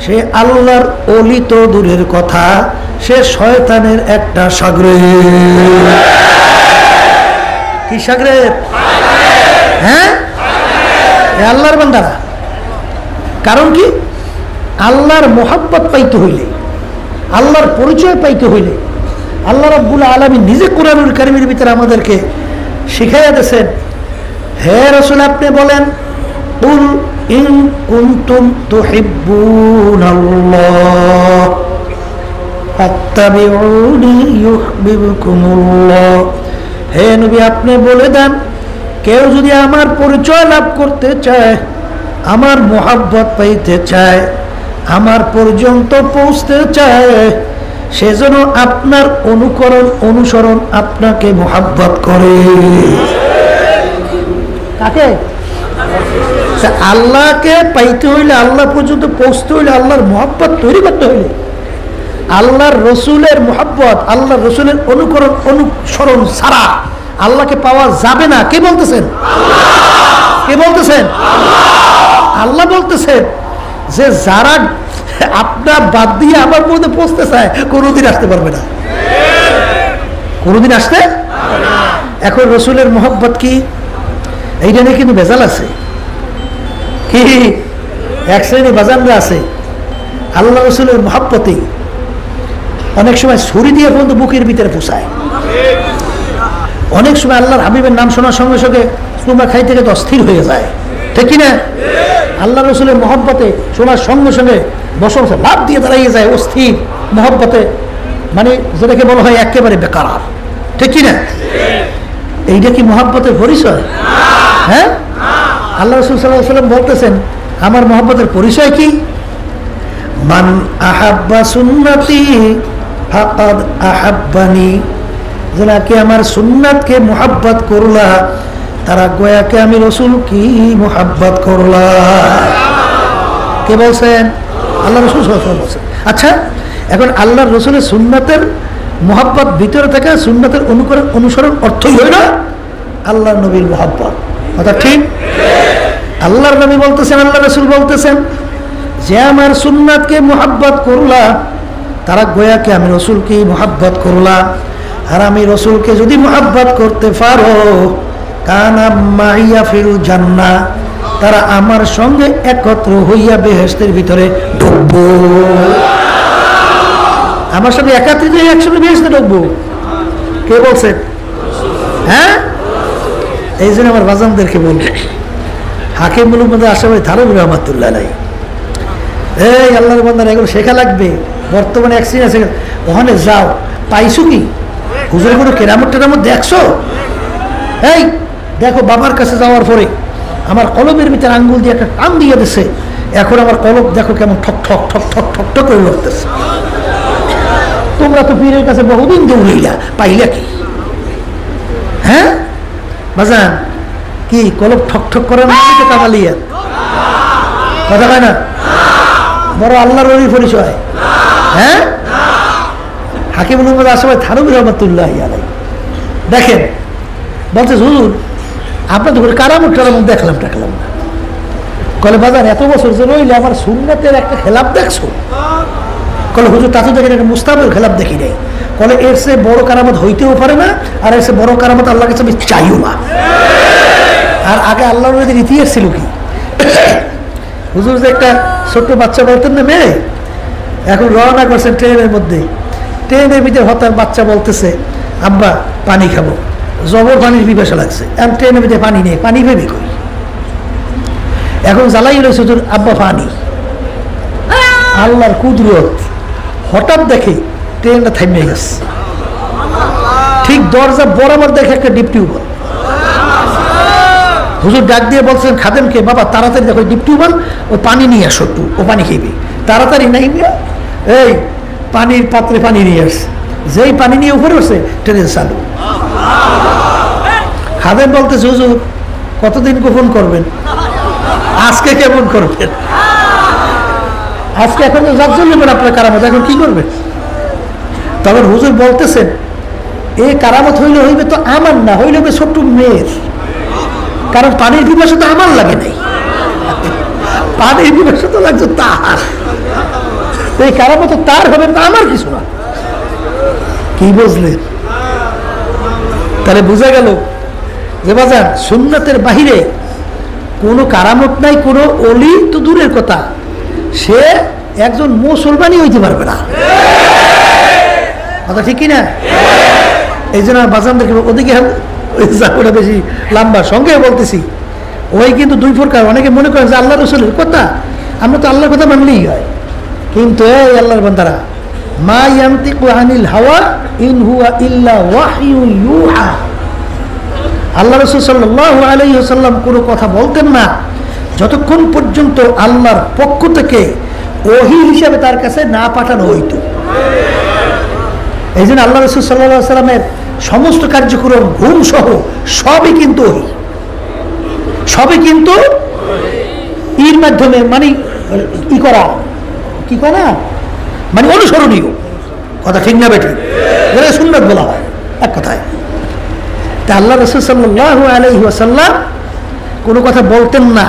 সে আল্লাহর ওলি তো দূরের কথা, সে শয়তানের একটা সাগরেদ। কি সাগরেদ? হ্যাঁ, আল্লাহর বান্দারা। কারণ কি? আল্লাহর মোহাব্বত পাইতে হইলে, আল্লাহর পরিচয় পাইতে হইলে আল্লাহ রাব্বুল আলামিন নিজে কোরআনুল কারীমের ভিতরে আমাদেরকে শিখাইয়া দিয়েছেন, হে রাসূল আপনি বলেন, কুল ইন কুনতুম তুহিব্বুনাল্লাহ ফাত্তাবিউনি ইউহিব্বুকুমুল্লাহ। হে নবী আপনি বলে দেন, কেউ যদি আমার পরিচয় লাভ করতে চায়, আমার মোহাব্বত পাইতে চায়, আমার পর্যন্ত পৌঁছতে চায়, সেজন্য আপনার অনুকরণ অনুসরণ আপনাকে মোহাব্বত করে। কাকে? আল্লাহকে পাইতে হইলে, আল্লাহ পর্যন্ত পৌঁছতে হইলে, আল্লাহর মোহাব্বত তৈরি করতে হইলে আল্লাহর রসুলের মোহাব্বত, আল্লাহর রসুলের অনুকরণ অনুসরণ ছাড়া আল্লাহকে পাওয়া যাবে না। কে বলতেছেন? কে বলতেছেন? আল্লাহ বলতেছেন যে যারা আপনার বাদ দিয়ে আমার মধ্যে পৌঁছতে চায় কোনোদিন আসতে পারবে না, কোনোদিন আসতে। এখন রসুলের মোহাব্বত কি? এইটা নিয়ে কিন্তু ভেজাল আছে। কি এক শ্রেণী বাজানরা আছে আল্লাহ রসুলের মোহাব্বতে অনেক সময় ছুরি দিয়ে পর্যন্ত বুকের ভিতরে পোষায়। অনেক সময় আল্লাহর হাবিবের নাম শোনার সঙ্গে সঙ্গে চুমা খাই থেকে তো অস্থির হয়ে যায়, ঠিক কিনা? আল্লাহ রসুলের মোহাব্বতে শোনার সঙ্গে সঙ্গে বছর বছর লাভ দিয়ে দাঁড়িয়ে যায় অস্থির মোহাব্বতে, মানে যেটাকে বলা হয় একেবারে বেকার, ঠিক কিনা? এইটা কি মোহাব্বতের পরিচয়? হ্যাঁ, আল্লাহ রসুল সাল্লাল্লাহু আলাইহি ওয়াসাল্লাম বলতেছেন আমার মোহাব্বতের পরিচয় কি? মান আহাব্বা সুন্নতি ফাকাদ আহাব্বানি, যে নাকি আমার সুন্নাতকে মোহাব্বত করলা, তারা গোয়াকে আমি রসুল কি মোহাব্বত করলা। কে বলছেন? আল্লাহ রসুল সাল্লাল্লাহু আলাইহি ওয়াসাল্লাম বলছেন। আচ্ছা, এখন আল্লাহর রসুলের সুন্নাতের মোহাব্বত ভিতরে থাকা, সুন্নাতের অনুকরণ অনুসরণ অর্থই হইল আল্লাহর নবীর মোহাব্বত। কথা ঠিক? আল্লাহর নবী বলতেছেন, আল্লাহ রসুল বলতেছেন যে আমার সুন্নাতকে মোহাব্বত করলা, তারা গোয়াকে আমি রসুলকে মোহাব্বত করলা। আর আমি রসুলকে যদি মোহাব্বত করতে পারো, কানা মাইয়া ফিল জান্নাহ, তারা আমার সঙ্গে একত্র হইয়া বেহেশতের ভিতরে ঢুকবো। আমার সঙ্গে একাত্রিত হয়ে একসঙ্গে বেহেশতে ঢুকবো। কে বলছে? হ্যাঁ, এই জন্য আমার বাজানদেরকে বলবো, হাকিমুল মধ্যে আশাবাদী থানভী রহমাতুল্লাহ আলাইহি, এই আল্লাহর বান্দারা এগুলো শেখা লাগবে। বর্তমানে অ্যাক্সিডেন্ট আছে, ওখানে যাও, পাইছো কি হুজুর কোনো কেরামত টেরামত দেখছো? এই দেখো, বাবার কাছে যাওয়ার পরে আমার কলমের ভিতরে আঙ্গুল দিয়ে একটা টান দিয়ে দিছে, এখন আমার কলম দেখো কেমন ঠক ঠক ঠক ঠক ঠক ঠক করে উঠতেছে। তোমরা তো পীরের কাছে বহুদিন দৌড়াইলা, পাইলা কি? হ্যাঁ বাজান, কি কলম ঠক ঠক করে না? কামালিয়া কথা হয় না? বড় আল্লাহর ওলি পরিচয়। হ্যাঁ, হাকিমুল আশরাফ থানভী রহমাতুল্লাহ আলাইহি দেখেন বলছে, হুজুর আপনাদের ঘরে কারামত টারামত দেখলাম টাকলাম না। কলে বাজার এত বছর যে রইলে আমার সুন্নাতের একটা খেলাপ দেখছো? কলে হুজুর তাতে দেখেন একটা মুস্তাবের খেলাপ দেখি নাই। কলে এর সে বড় কারামত হইতেও পারে না, আর এর সে বড় কারামত আল্লাহ কাছে আমি চাইও না। আর আগে আল্লাহর নবীর ইতিহাস ছিল কি, হুজুর যে একটা ছোট্ট বাচ্চা বলতেন না মেয়ে, এখন রওনা করছেন ট্রেনের মধ্যে, ট্রেনের ভিতরে হঠাৎ বাচ্চা বলতেছে আব্বা পানি খাবো, জবর পানির পিপাসা লাগছে, এখন ট্রেনের ভিতরে পানি নেই, পানি ভেবে কই, এখন জ্বালাই রয়েছে হুজুর আব্বা পানি। আল্লাহর কুদরত, হঠাৎ দেখে ট্রেনটা থামিয়ে গেছে, ঠিক দরজা বরাবর দেখে একটা ডিপ টিউবওয়েল। হুজুর ডাক দিয়ে বলছেন খাদেমকে, বাবা তাড়াতাড়ি দেখো ডিপ টিউবওয়েল, ও পানি নিয়ে আসো, একটু ও পানি খেয়ে তাড়াতাড়ি নাই নিয়ে এই পানির পাত্রে পানি নিয়ে আসছে। যেই পানি নিয়ে উপরে উঠছে ট্রেন চালু। খাদেম বলতেছে হুজুর কতদিন গোপন করবেন, আজকে কেমন করবেন? আজকে এখন যার জন্য আপনার কারামত, এখন কি করবেন? তখন হুজুর বলতেছেন এই কারামত হইলে হইবে তো আমার না, হইলে হবে ছোট্ট মেয়ের, কারণ পানির পিপাসা তো আমার লাগে নাই, পানির পিপাসা তো লাগছে তার, এই কারামত তার হবে না, আমার কিছু না। কি বুঝলেন? তাহলে বোঝা গেল যে বাজার সুন্নাতের বাহিরে কোনো কারামত নাই, কোনো অলি তো দূরের কথা, সে একজন মুসলমানই হইতে পারবে না। কথা ঠিক কিনা? এই জন্য বাজানদেরকে ওদিকে ওটা বেশি লম্বা সঙ্গে বলতেছি, ওই কিন্তু দুই প্রকার। অনেকে মনে করেন যে আল্লাহ রসুলের কথা, আমরা তো আল্লাহর কথা মানলেই হয়, কিন্তু এই আল্লাহর বান্দারা মা ইয়ানতিকু আনিল হাওয়া ইন হুয়া ইল্লা ওয়াহয়ুন ইউহা। আল্লাহ রাসূল সাল্লাল্লাহু আলাইহি ওয়াসাল্লাম কোনো কথা বলতেন না যতক্ষণ পর্যন্ত আল্লাহর পক্ষ থেকে ওহী হিসাবে তার কাছে না পাঠানো হইতো। এই জন্য আল্লাহ রাসূল সাল্লাল্লাহু আলাইহি ওয়াসাল্লামের সমস্ত কার্যক্রম ঘুম সহ সবই কিন্তু ওহী, সবই কিন্তু এর মাধ্যমে মানে ই করা, কি করা মানে অনুসরণীয়। কথা ঠিক না বেঠিক? যেটা সুন্নাত বলা হয় এক কথায়। তা আল্লাহ রাসূল সাল্লাল্লাহু আলাইহি ওয়াসাল্লাম কোনো কথা বলতেন না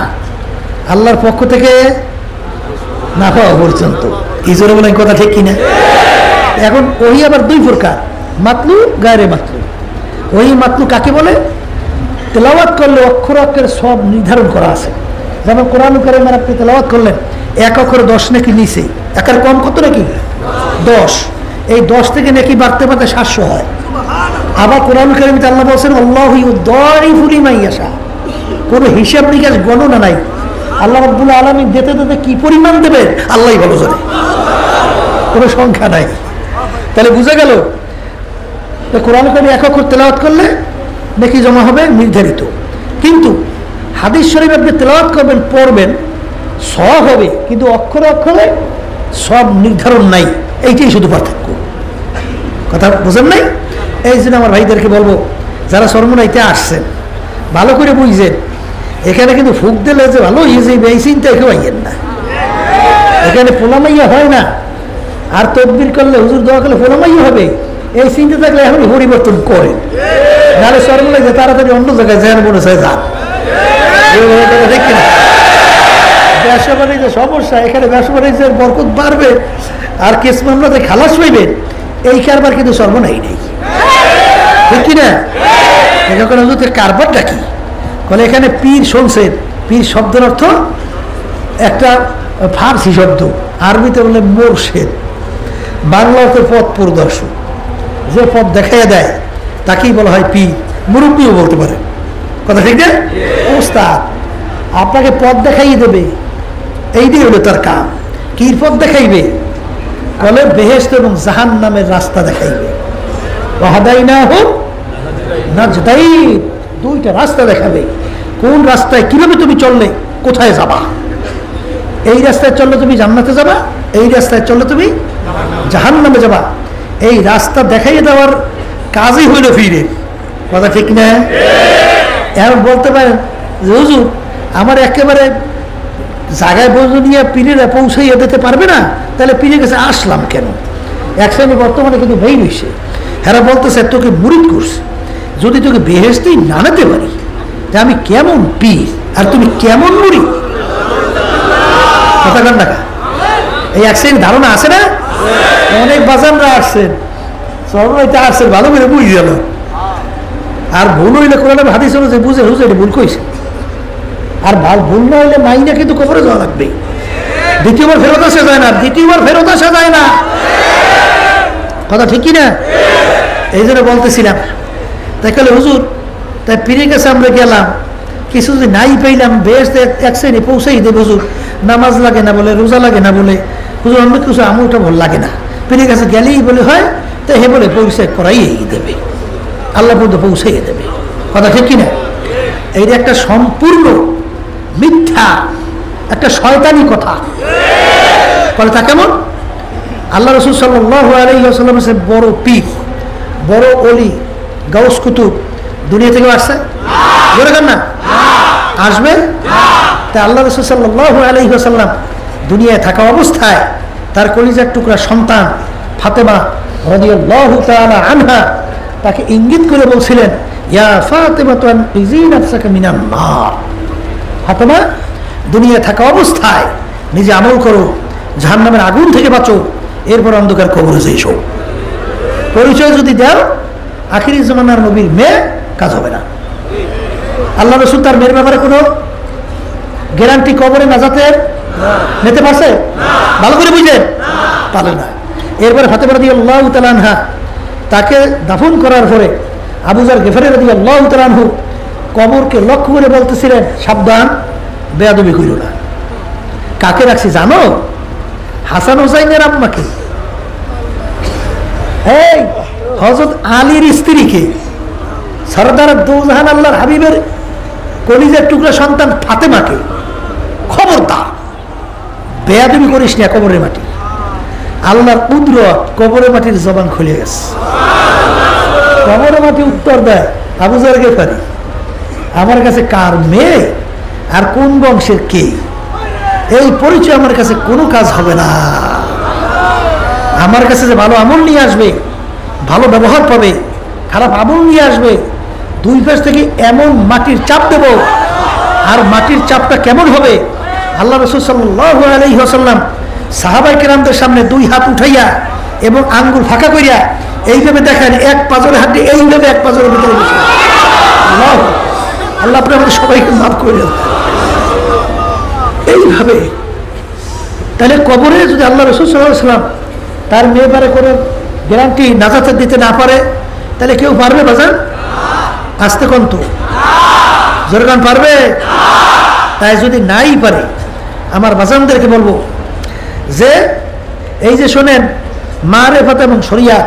আল্লাহর পক্ষ থেকে না পাওয়া পর্যন্ত। কি জোরে বলেন, কথা ঠিক কিনা? এখন ওই আবার দুই প্রকার, মাতলু গায়রে মাতলু। ওই মাতলু কাকে বলে? তেলাওয়াত করলে অক্ষর অক্ষরের সব নির্ধারণ করা আছে। যেমন কোরআন কারীমের আপনি তেলাওয়াত করলেন, এক অক্ষরে 10 নাকি নিচে, একের কম কত নাকি 10, এই 10 থেকে নাকি বাড়তে বাড়তে 700 হয়। আবার কোরআন কারীমে আল্লাহ বলছেন আল্লাহু ইউদাইফু লিমান ইয়াশা, কোনো হিসাব নিকাশ গণনা নাই। আল্লাহ রাব্বুল আলামিন দিতে দিতে কি পরিমাণ দেবেন আল্লাহই ভালো জানে, কোনো সংখ্যা নাই। তাহলে বুঝা গেল কোরআন কারীম এক অক্ষর তেলাওয়াত করলে নাকি জমা হবে নির্ধারিত, কিন্তু হাদিস শরীফ আপনি তেলাওয়াত করবেন পড়বেন সব হবে, কিন্তু অক্ষরে অক্ষরে সব নির্ধারণ নাই। এইটাই শুধু পার্থক্য। কথা বোঝেন নাই? এই জন্য আমার ভাইদেরকে বলবো, যারা চরমনাইতে আসছেন ভালো করে বুঝছেন, এখানে কিন্তু ফুক দিলে যে ভালো হয়ে যাবে এই চিন্তা কেউ আইয়েন না। এখানে পোলামাইয়া হয় না, আর তদবির করলে হুজুর দোয়া করলে পোলামাইয়া হবে, এই চিন্তা থাকলে এখন পরিবর্তন করেন। নাহলে চরমনাইতে তাড়াতাড়ি অন্য জায়গায় যেন মনে চায় যান। ঠিক কিনা? ব্যবসা বাণিজ্যের সমস্যা, এখানে ব্যবসা বাণিজ্যের বরকত বাড়বে আর কেস মামলাতে খালাস হইবেন, এই কারবার কিন্তু সর্বনাই নেই। ঠিক কিনা? এখন কারবারটা কি বলে? এখানে পীর শুনছেন, পীর শব্দের অর্থ একটা ফার্সি শব্দ, আরবিতে বলে মোরশেদ, বাংলাতে পথ প্রদর্শক। যে পথ দেখাইয়া দেয় তাকেই বলা হয় পীর। মুরব্বীও বলতে পারে। কথা ঠিক না? ওস্তাদ আপনাকে পথ দেখাইয়ে দেবে, এইটাই হলো তার কাম। কি পথ দেখাইবে? বলে বেহেশত এবং জাহান্নামের রাস্তা দেখাইবে। ওয়াহাদাইনাহু নাজদাইন, দুইটা রাস্তা দেখাবে। কোন রাস্তায় কিভাবে তুমি চললে কোথায় যাবা? এই রাস্তায় চললে তুমি জান্নাতে যাবা, এই রাস্তায় চললে তুমি জাহান্নামে যাবা। এই রাস্তা দেখাইয়ে দেওয়ার কাজই হইল ফিরে। কথা ঠিক না? এখন বলতে পারেন যে হুজুর আমার একেবারে জায়গায় বন্ধু নিয়ে পীরেরা পৌঁছাইয়া দিতে পারবে না, তাহলে পীরের কাছে আসলাম কেন? এক শ্রেণী বর্তমানে কিন্তু ভেই রয়েছে, এরা বলতেছে তোকে মুরিদ করছে, যদি তোকে বেহেশতেই না নিতে পারি যে আমি কেমন পীর আর তুমি কেমন মুড়ি, কথা কন না? এই এক শ্রেণীর ধারণা আছে না? অনেক বাজানরা আসছেন, সবাইতে আসছেন, ভালো করে বুঝে গেল। আর ভুল হইলে কোরআনে হাদিস হলো যে বুঝে হুজে ভুল কইছে, আর ভুল না হইলে মাইনা কিন্তু কবরে যাওয়া লাগবে। দ্বিতীয়বার ফেরত আসা যায় না, দ্বিতীয়বার ফেরত আসা যায় না, কথা ঠিক কিনা? এই জন্য বলতেছিলাম, তাই কালে হুজুর, তাই পীরের কাছে আমরা গেলাম, কিছু যদি নাই পাইলাম বেশ এক শ্রেণী পৌঁছাই দেবে হুজুর, নামাজ লাগে না বলে, রোজা লাগে না বলে, হুজুর অন্য কিছু আমলটা ভালো লাগে না, পীরের কাছে গেলেই বলে হয়, তাই হে বলে পরিচয় করাইয়েই দেবে, আল্লাহ পর্যন্ত পৌঁছাইয়ে দেবে, কথা ঠিক কিনা? এইটা একটা সম্পূর্ণ মিথ্যা, একটা শয়তানি কথা। কথা কেমন? আল্লাহ রাসূল সাল্লাল্লাহু আলাইহি ওয়াসাল্লামের বড় পীর, বড় ওলি, গাউস কুতুব দুনিয়া থেকে আসছে? বলে কেন না আসবে? তাই আল্লাহ রাসূল সাল্লাল্লাহু আলাইহি ওয়াসাল্লাম দুনিয়ায় থাকা অবস্থায় তার কলিজার টুকরা সন্তান ফাতেমা রাদিয়াল্লাহু তাআলা আনহা তাকে ইঙ্গিত করে বলছিলেন, ইয়া ফাতেমাতু আনকিযী নাফসাকা মিনান নার, ফাতেমা দুনিয়ায় থাকা অবস্থায় নিজে আমল করো, জাহান্নামের আগুন থেকে বাঁচো, এরপর অন্ধকার কবরে যেও। পরিচয় যদি দাও আখিরি জামানার নবীর মেয়ে, কাজ হবে না। আল্লাহ রাসূল তার মেয়ের ব্যাপারে কোনো গ্যারান্টি কবরে নাজাতের নিতে পারছে? ভালো করে বুঝলেন? পারে না। এরপরে ফাতেমা রাদিয়াল্লাহু তাআলা আনহা তাকে দাফন করার পরে আবু যার গিফারী রাদিয়াল্লাহু তাআলা আনহু কবরকে লক্ষ্য করে বলতেছিলেন, সাবধান, বেয়াদবি কইরো না। কাকে রাখছি জানো? হাসান হোসাইনের আম্মাকে, এই হযরত আলীর স্ত্রীকে, সরদার দৌজাহান আল্লাহর হাবিবের কলিজার টুকরা সন্তান ফাতেমাকে। খবরদার বেয়াদবি করিস না কবরের মাটি। আল্লাহর কুদরত, কবরের মাটির জবান খুলে গেছে। কবরের মাটি উত্তর দেয়, আবু যার গিফারী, আমার কাছে কার মেয়ে আর কোন বংশের কে, এই পরিচয় আমার কাছে কোনো কাজ হবে না। আমার কাছে যে ভালো আমল নিয়ে আসবে, ভালো ব্যবহার পাবে, খারাপ আমল নিয়ে আসবে, দুই পাশ থেকে এমন মাটির চাপ দেব। আর মাটির চাপটা কেমন হবে? আল্লাহ রাসূল সাল্লাল্লাহু আলাইহি ওয়াসাল্লাম সাহাবায়ে কেরামদের সামনে দুই হাত উঠাইয়া এবং আঙ্গুল ফাঁকা করিয়া এইভাবে দেখেন, এক পাজরে হাঁটি এইভাবে এক পাজরের ভিতরে বসে। আল্লাহ আপনি আমাদের সবাইকে মাফ করে দেন। এইভাবে তাহলে কবরে যদি আল্লাহ রাসূল সাল্লাল্লাহু আলাইহি ওয়াসাল্লাম তার মেয়েবারে করে গ্যারান্টি নাজাতে দিতে না পারে, তাহলে কেউ পারবে বাজান? আসতে কন্ত জোরগান পারবে? তাই যদি নাই পারে, আমার বাজানদেরকে বলবো যে এই যে শোনেন, মারিফাত এবং শরিয়াত,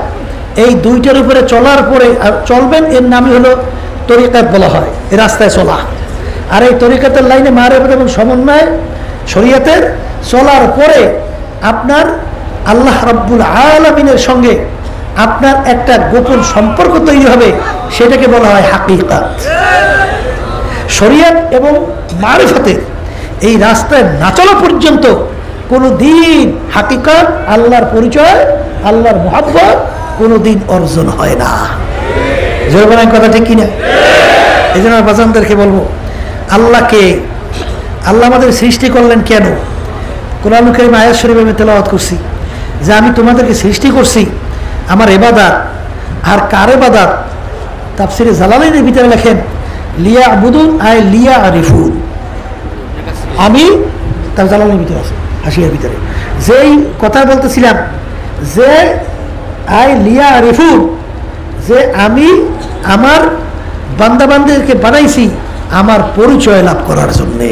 এই দুইটার উপরে চলার পরে চলবেন, এর নামই হলো তরিকাত বলা হয়, এই রাস্তায় চলা। আর এই তরিকাতের লাইনে মারিফাত এবং সমন্বয় শরিয়াতের চলার পরে আপনার আল্লাহ রাব্বুল আলামিনের সঙ্গে আপনার একটা গোপন সম্পর্ক তৈরি হবে, সেটাকে বলা হয় হাকিকাত। শরিয়াত এবং মারিফাতের এই রাস্তায় না চলা পর্যন্ত কোনো দিন হাকিকাত, আল্লাহর পরিচয়, আল্লাহর মুহাব্বত কোনো দিন অর্জন হয় না। জোরবান কথা ঠিক কিনা? এই জন্য বাজানদেরকে বলবো, আল্লাহকে, আল্লাহ আমাদের সৃষ্টি করলেন কেন? কোরআন কারীম আয়াত শরীফে আমি তেলাওয়াত করছি যে আমি তোমাদেরকে সৃষ্টি করছি আমার ইবাদত। আর কার ইবাদত? তাফসীরে জালালাইনের ভিতরে লেখেন, লিয়া আবুদুন আই লিয়া আরিফুন। আমি তার জালালাইনের ভিতরে আছে, হাসিয়ার ভিতরে যেই কথা বলতেছিলাম যে আই লিয়া আরিফুন, যে আমি আমার বান্দাবান্দিদেরকে বানাইছি আমার পরিচয় লাভ করার জন্যে।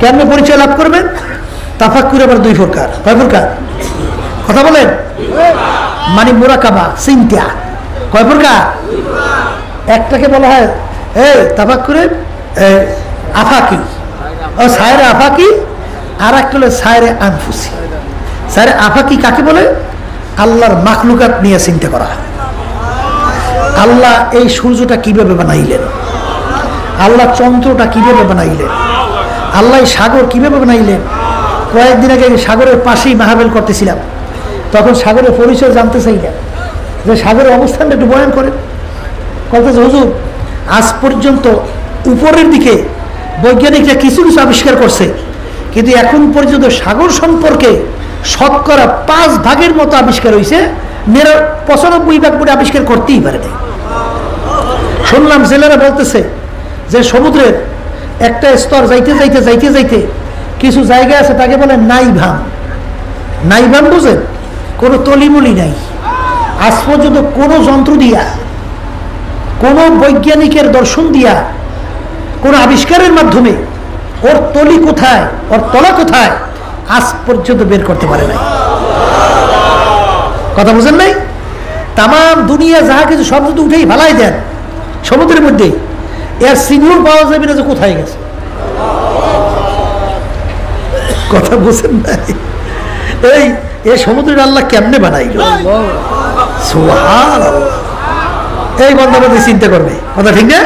কেন পরিচয় লাভ করবেন? তাফাক্কুর আবার দুই প্রকার। কয় প্রকার? কথা বলেন। মানে মুরাকাবা, চিন্তা। কয় প্রকার? একটাকে বলা হয় এই তাফাক্কুরে আফাকি, ও সায়রে আফাকি, আর একটা হলো সায়রে আনফুসি। সায়রে আফাকি কাকে বলে? আল্লাহর মাখলুকাত নিয়ে চিন্তা করা। আল্লাহ এই সূর্যটা কিভাবে বানাইলেন, আল্লাহ চন্দ্রটা কিভাবে বানাইলেন, আল্লাহ সাগর কিভাবে বানাইলেন। কয়েকদিন আগে সাগরের পাশেই মাহফিল করতেছিলাম, তখন সাগরের পরিচয় জানতে চাইলাম যে সাগরের অবস্থানটা একটু বয়ান করেন। বলতেছে হুজুর আজ পর্যন্ত উপরের দিকে বৈজ্ঞানিকরা কিছু কিছু আবিষ্কার করছে, কিন্তু এখন পর্যন্ত সাগর সম্পর্কে শতকরা 5 ভাগের মতো আবিষ্কার হয়েছে, 95 ভাগ করে আবিষ্কার করতেই পারে না। শুনলাম জেলেরা বলতেছে যে সমুদ্রের একটা স্তর যাইতে যাইতে যাইতে যাইতে কিছু জায়গা আছে তাকে বলে নাইভান। নাইভান বুঝেন? কোনো তলিমলি নাই। আজ পর্যন্ত কোনো যন্ত্র দিয়া, কোনো বৈজ্ঞানিকের দর্শন দিয়া, কোনো আবিষ্কারের মাধ্যমে ওর তলি কোথায়, ওর তলা কোথায়, আজ পর্যন্ত বের করতে পারে নাই। কথা বুঝেন নাই? তাম দুনিয়া যাহা কিছু সব যদি উঠেই ভালাই দেন সমুদ্রের মধ্যে, এর সিগন্যাল পাওয়া যাবে না যে কোথায় গেছে। কথা বুঝেন নাই? এই সমুদ্রের আল্লাহ কেমনে বানাইল? সুবহানাল্লাহ। এই বন্দাবাদী চিন্তা করবে, কথা ঠিক না?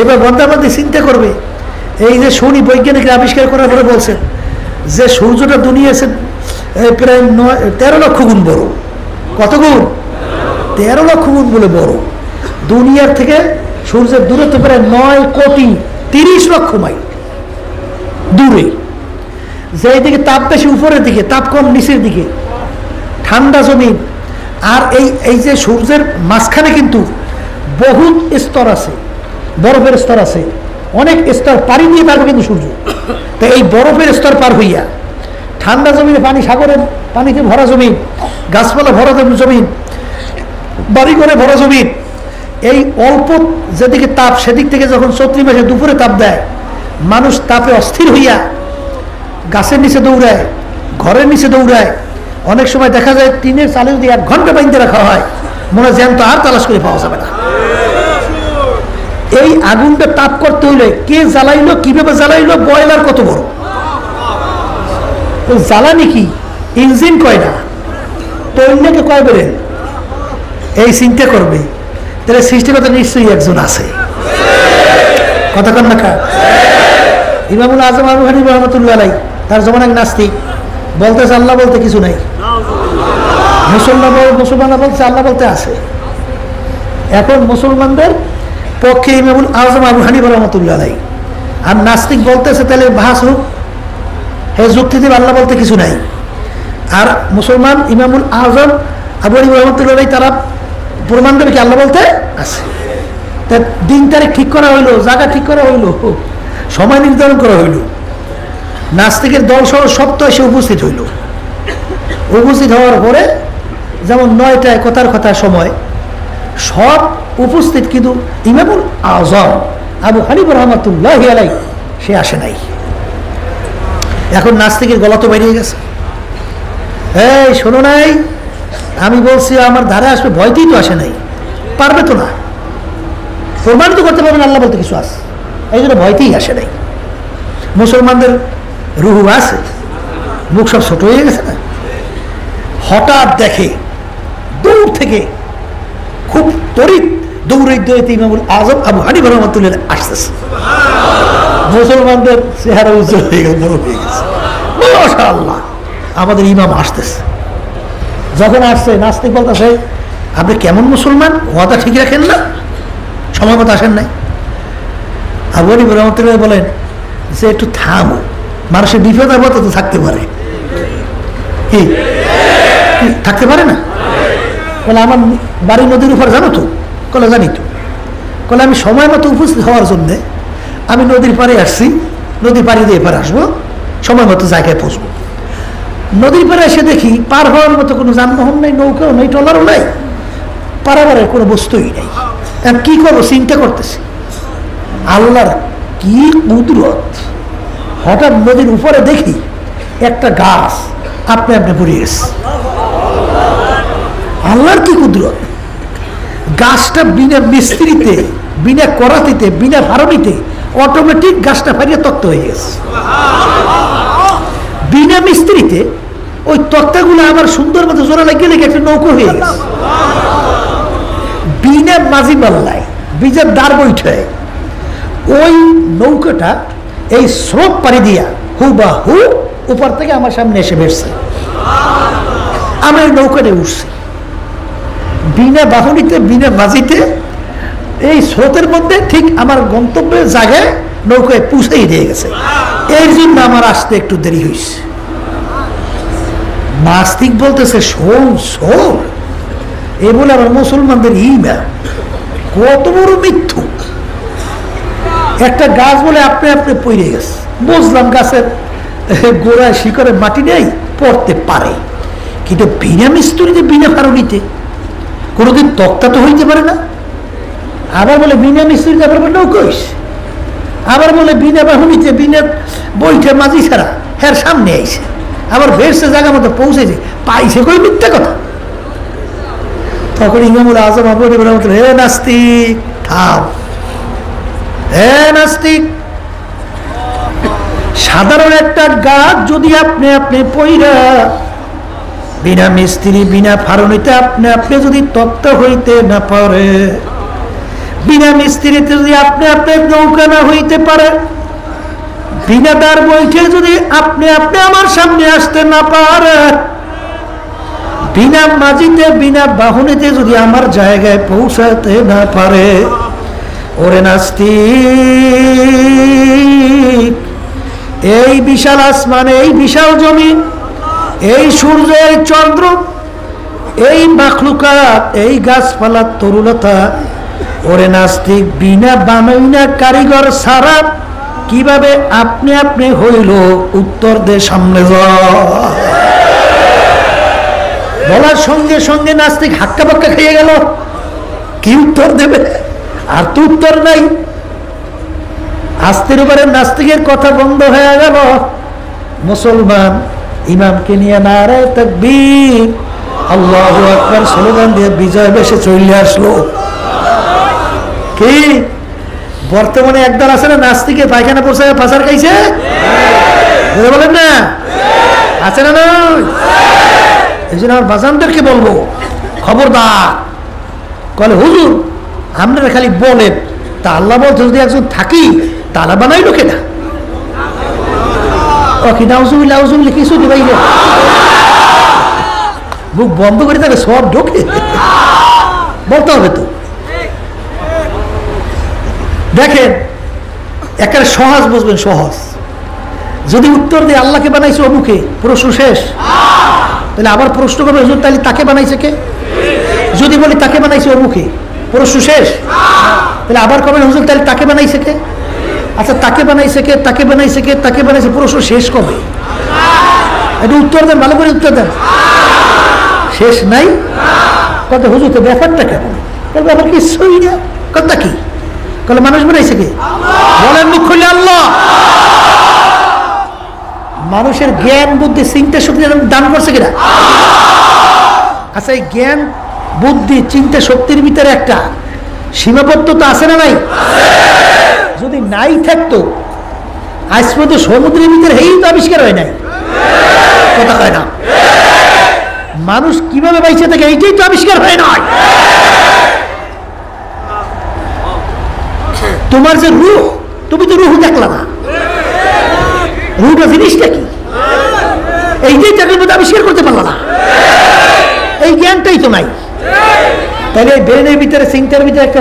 এবার বন্দাবাদী চিন্তা করবে, এই যে শনি বৈজ্ঞানিকরা আবিষ্কার করার পরে বলছেন যে সূর্যটা দুনিয়া আছে প্রায় 13 লক্ষ গুণ বড়। কত গুণ? 13 লক্ষ গুণ বলে বড়। দুনিয়ার থেকে সূর্যের দূরত্ব প্রায় 9 কোটি 30 লক্ষ মাইল দূরে। যেই দিকে তাপ বেশি উপরের দিকে, তাপ কম নিচের দিকে, ঠান্ডা জমিন। আর এই যে সূর্যের মাঝখানে কিন্তু বহুত স্তর আছে, বরফের স্তর আছে, অনেক স্তর পাড়ি দিয়ে পারবে কিন্তু সূর্য। তো এই বরফের স্তর পার হইয়া ঠান্ডা জমিনে পানি, সাগরের পানিতে ভরা জমিন, গাছপালা ভরা জমিন, বাড়িঘরে ভরা জমিন, এই অল্প যেদিকে তাপ সেদিক থেকে যখন চৈত্র মাসে দুপুরে তাপ দেয়, মানুষ তাপে অস্থির হইয়া গাছের নিচে দৌড়ায়, ঘরের নিচে দৌড়ায়। অনেক সময় দেখা যায় টিনের চালে যদি 1 ঘন্টা বাইন্ধে রাখা হয়, মনে হয় জ্যান্ত আর তালাশ করে পাওয়া যাবে না। এই আগুনটা তাপ করতে হইলে কে জ্বালাইলো, কিভাবে জ্বালাইলো, বয়লার কত বড়, জ্বালানি কি, ইঞ্জিন কয়টা, তৈলকে কয় বেরেন, এই চিন্তা করবে। তাহলে সৃষ্টিকর্তা নিশ্চয়ই একজন আছে। কথা কন না? ইমামুল আজম আবু হানিফা রাহমাতুল্লাহ আলাইহি, তার জমানায় নাস্তিক, বলতেছে আল্লাহ বলতে কিছু নাই। মুসলমানরা বলছে আল্লাহ বলতে আছে। এখন মুসলমানদের পক্ষে ইমামুল আজম আবু হানিফা রাহমাতুল্লাহ আলাইহি, আর নাস্তিক বলতেছে তাহলে ভাস হোক, হে যুক্তি দেব আল্লাহ বলতে কিছু নাই। আর মুসলমান ইমামুল আজম আবু হানিফা রাহমাতুল্লাহ আলাইহি তারা প্রমাণ দেবে কি আল্লাহ বলতে আছে। তা দিন তারিখ ঠিক করা হইলো, জায়গা ঠিক করা হইলো, সময় নির্ধারণ করা হইল, নাস্তিকের দল সহ সপ্ত এসে উপস্থিত হইল। উপস্থিত হওয়ার পরে যেমন 9টায় কথার সময় সব উপস্থিত, কিন্তু ইমামুল আজম আবু হানিফা রাহমাতুল্লাহি আলাইহি সে আসে নাই। এখন নাস্তিকের গলা তো বেরিয়ে গেছে, এই শোনো নাই, আমি বলছি আমার ধারে আসবে, ভয়তেই তো আসে নাই, পারবে তো না, প্রমাণিত করতে পারবেন আল্লাহ বলতে কিছু আছে, এই জন্য ভয়তেই আসে নাই। মুসলমানদের রুহু আছে, মুখ সব ছোট হয়ে গেছে না। হঠাৎ দেখে দূর থেকে খুব তড়িৎ দৌড়াইতে ইমামুল আজম আবু হানিফা রাহমাতুল্লাহ আসতেছে। মুসলমানদের চেহারা উজ্জ্বল হয়ে গেছে, মাশাআল্লাহ আমাদের ইমাম আসতেছে। যখন আসছে নাস্তিক বলতেছে আপনি কেমন মুসলমান, ওয়াদা ঠিক রাখেন না, সময় মতো আসেন নাই। আবু হানিফা রাহমাতুল্লাহ বলেন যে একটু থামো, মানুষের বিপদ আপদ তো থাকতে পারে, কি থাকতে পারে না? বলে আমার বাড়ি নদীর উপর জানো তো? বলে জানি তো। বলে আমি সময় মতো উপস্থিত হওয়ার জন্যে আমি নদীর পাড়ে আসছি, নদী পাড়ি দিয়ে এপারে আসবো, সময় মতো জায়গায় পৌঁছবো। নদীর পাড়ে এসে দেখি পার হওয়ার মতো কোনো যানবাহন নেই, নৌকাও নেই, ট্রলারও নাই, পারাবারের কোনো বস্তুই নেই। এখন কি করবো চিন্তা করতেছি, আল্লাহর কি কুদরত। হঠাৎ নদীর উপরে দেখি একটা গাছ আপনি আপনি পড়ে গেছে। আল্লাহর কি কুদরত, গাছটা বিনা মিস্ত্রিতে, বিনা করাতিতে, বিনা ফারমিতে অটোমেটিক গাছটা ফারিয়ে তক্ত হয়ে গেছে। বিনা মিস্ত্রিতে ওই তক্তাগুলো আবার সুন্দর মতো জোড়া লাগিয়ে লেগে একটা নৌকো হয়ে গেছে। বিনা মাঝি পাল্লায়, বীজের দ্বার বৈঠে ওই নৌকাটা এই স্রোত পাড়ি দিয়া হুবাহু উপর থেকে আমার সামনে এসে বেরছে। আমি ওই নৌকাতে উঠছি, বিনা বাহনিতে, বিনা মাঝিতে, এই স্রোতের মধ্যে ঠিক আমার গন্তব্যের জায়গায় নৌকায় পুষেই দিয়ে গেছে, এর জন্য আমার আসতে একটু দেরি হয়েছে। নাস্তিক বলতেছে শোন শোন, এ বলে আমার মুসলমানদের ইমান কত বড় মিথ্যু। একটা গাছ বলে আপনি আপনি পড়ে গেছে, বুঝলাম গাছের গোড়ায় শিকড়ে মাটি নেই, পড়তে পারে, কিন্তু বিনা মিস্ত্রিতে বিনা ফারুনিতে কোনোদিন তক্তা তো হইতে পারে না। আবার বলে বিনা মিস্ত্রিতে আবার বলে নৌকইস, আবার বলে বিনা বাহুনিতে বিনা বইটা মাঝি ছাড়া হ্যাঁ সামনে আইছে, আবার ভেসে জায়গা মতো পৌঁছেছে, পাইছে কই মিথ্যা কথা। তখন ইমামুল আজম আবু বলে, হে নাস্তিক থাম, হে নাস্তিক, সাধারণ একটা গাছ যদি আপনি আপনি পইরা বিনা মিস্ত্রি বিনা ফারুনিতে আপনি আপনি যদি তক্তা হইতে না পারে, বিনা মিস্ত্রিতে যদি আপনি আপনি নৌকা না হইতে পারে, বিনা দার বইঠে যদি আপনি আপনি আমার সামনে আসতে না পারে, বিনা মাঝিতে বিনা বাহনীতে যদি আমার জায়গায় পৌঁছাতে না পারে, ওরে নাস্তিক, এই বিশাল আসমান, এই বিশাল জমিন, এই সূর্য, এই চন্দ্র, এই মাখলুকাত, এই গাছপালার তরুলতা, ওরে নাস্তিক বিনা বানাইনা কারিগর ছাড়া কিভাবে আপনি আপনি হইল? উত্তর দে, সামনে যা। বলার সঙ্গে সঙ্গে নাস্তিক হাক্কা বাক্কা খেয়ে গেল, কি উত্তর দেবে? আর তো উত্তর নাই। আস্তের উপরে নাস্তিকের কথা বন্ধ হয়ে গেল। মুসলমান ইমামকে নিয়ে নারায়ে তাকবীর আল্লাহু আকবার স্লোগান দিয়ে বিজয় বেশে চলে আসলো। কি বর্তমানে একদল আছে না, নাস্তিকে পায়খানা পড়ছে পাচার খাইছে, বলেন না, আছে না? এই জন্য আমার বাজানদেরকে বলবো, খবরদার। কলে হুজুর আপনারা খালি বলেন, তা আল্লাহ বলছে যদি একজন থাকি তালা বানাইলো কেনা? কিছু দিবাইলে বুক বন্ধ করে তাকে সব ঢোকে, বলতে হবে তো। দেখেন একটা সহজ বুঝবেন, সহজ। যদি উত্তর দিয়ে আল্লাহকে বানাইছে অমুকে, প্রশ্ন শেষ। তাহলে আবার প্রশ্ন করবে হুজুর তাহলে তাকে বানাইছে কে? যদি বলি তাকে বানাইছে অমুকে, প্রশ্ন শেষ। তাহলে আবার কবেন হুজুর তাহলে তাকে বানাইছে কে? আচ্ছা তাকে বানাইছে কে, তাকে বানাইছে কে, তাকে বানাইছে, প্রশ্ন শেষ কবে? এটা উত্তর দেন, ভালো করে উত্তর দেন। শেষ নাই কত হুজুর, তো ব্যাপারটা কেমন? ব্যাপার কিছুই না। কথা কি? বলে মানুষ বানাইছে কে? বলেন মুখ খুলে আল্লাহ। মানুষের জ্ঞান বুদ্ধি চিন্তা শক্তি দান করছে কিনা? আচ্ছা এই জ্ঞান বুদ্ধি চিন্তা শক্তির ভিতরে একটা সীমাবদ্ধতা আছে না নাই? যদি নাই থাকতো আজ পর্যন্ত সমুদ্রের ভিতরে এই তো আবিষ্কার হয় নাই। কথা হয় না? মানুষ কিভাবে বাইচে থাকে এইটাই তো আবিষ্কার হয় নাই। তোমার যে রূহ, তুমি তো রূহ দেখলা না, রূহটা জিনিসটা কি এইটাই চাকরির মধ্যে আবিষ্কার করতে পারলা না, এই জ্ঞানটাই তো নাই। তাহলে এই ব্রেনের ভিতরে চিন্তার ভিতরে একটা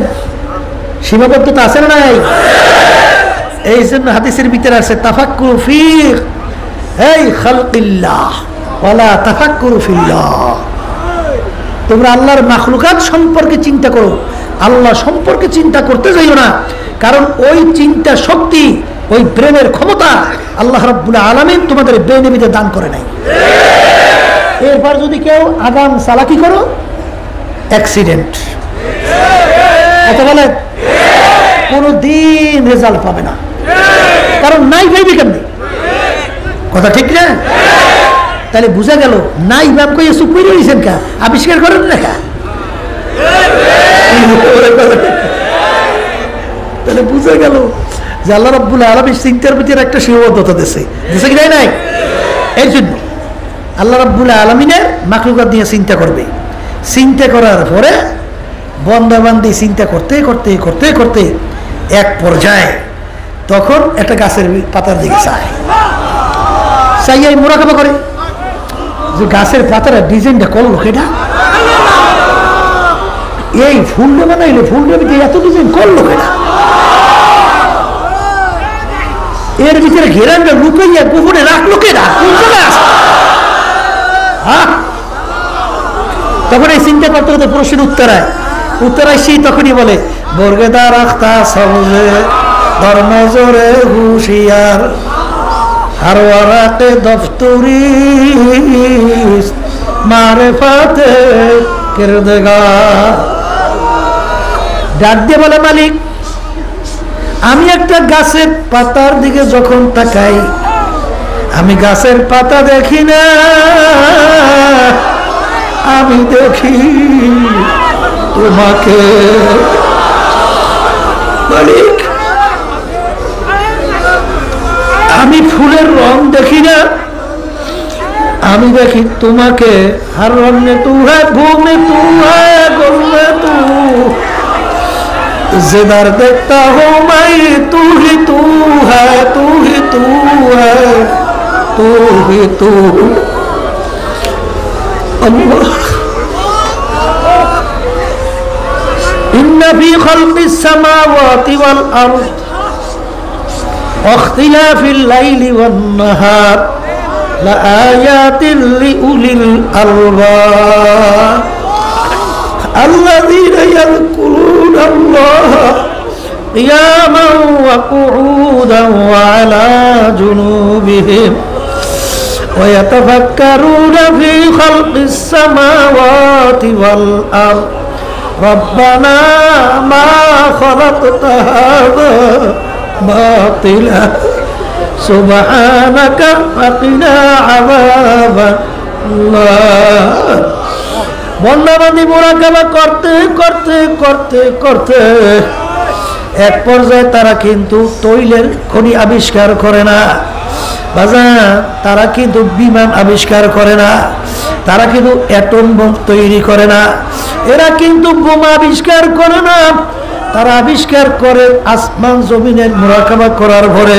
সীমাবদ্ধতা আছে না নাই? এই জন্য হাদিসের ভিতরে আছে তাফাক্কুরু ফি এই খালকিল্লাহ ওয়ালা তাফাক্কুরু ফিল্লাহ। তোমরা আল্লাহর মাখলুকাত সম্পর্কে চিন্তা করো, আল্লাহ সম্পর্কে চিন্তা করতে যাইও না। কারণ ওই চিন্তা শক্তি, ওই ব্রেনের ক্ষমতা আল্লাহ রাব্বুল আলামিন তোমাদের ব্রেনের ভিতরে দান করে নাই। এরপর যদি কেউ আগাম চালাকি করো, অ্যাক্সিডেন্ট, এটা বলে কোনো দিন রেজাল্ট পাবে না। কারণ নাই ভাইবে কেমনি? কথা ঠিক না? তাহলে বুঝা গেল নাই বাপ কই চুপ করে রয়েছেন কা, আবিষ্কার করেন না কা? তাহলে বুঝা গেল যে আল্লাহ রাব্বুল আলামিন চিন্তার ভিতরে একটা সীমাবদ্ধতা দিয়েছে, দিয়েছে কি নাই? এই জন্য আল্লাহ রাব্বুল আলামিনের মাখলুকাত নিয়ে চিন্তা করবে। চিন্তা করার পরে বন্দাবান্দি চিন্তা করতে করতে করতে করতে এক পর্যায়ে তখন একটা গাছের পাতার দিকে চায়, চাইয়াই মোরাকাবা করে যে গাছের পাতার ডিজাইনটা করলো কেটা, এই ফুলটা বানাইলো, ফুলটার ভিতরে এত ডিজাইন করলো কেনা? এর ভিতরে ঘেরানটা লুকাইয়া গোপনে রাখলো কেনা? তখন এই চিন্তা করতে করতে প্রশ্নের উত্তরায় সেই তখনই বলে, বর্গেদার আখতা সবজে ধর্ম জোরে হুশিয়ার হারওয়ারাতে দফতরি মারেফাতে কিরদগার। ডাক দিয়ে বলে, মালিক আমি একটা গাছের পাতার দিকে যখন তাকাই, আমি গাছের পাতা দেখি না, আমি দেখি তোমাকে। মালিক আমি ফুলের রং দেখি না, আমি দেখি তোমাকে। हर रंग में तू है, भूख में तू है, गुल में तू, जिधर देखता हूँ मैं तू ही तू है, तू ही तू है, तू ही तू। अल्लाह इन्ना फी खल्क़िस समावाति वल अर्द वख्तिलाफिल लैलि वन नहार लआयातिन लिउलिल अलबाब الذين يذكرون الله قياما وقعودا وعلى جنوبهم ويتفكرون في خلق السماوات والأرض ربنا ما خلقت هذا باطلا سبحانك فقنا عذاب النار। বন্দাবান্দি মুরাকাবা করতে করতে করতে করতে এক পর্যায়ে তারা কিন্তু তৈলের খনি আবিষ্কার করে না বাজান, তারা কিন্তু বিমান আবিষ্কার করে না, তারা কিন্তু অ্যাটম বোম তৈরি করে না, এরা কিন্তু বোমা আবিষ্কার করে না, তারা আবিষ্কার করে আসমান জমিনের মুরাকাবা করার পরে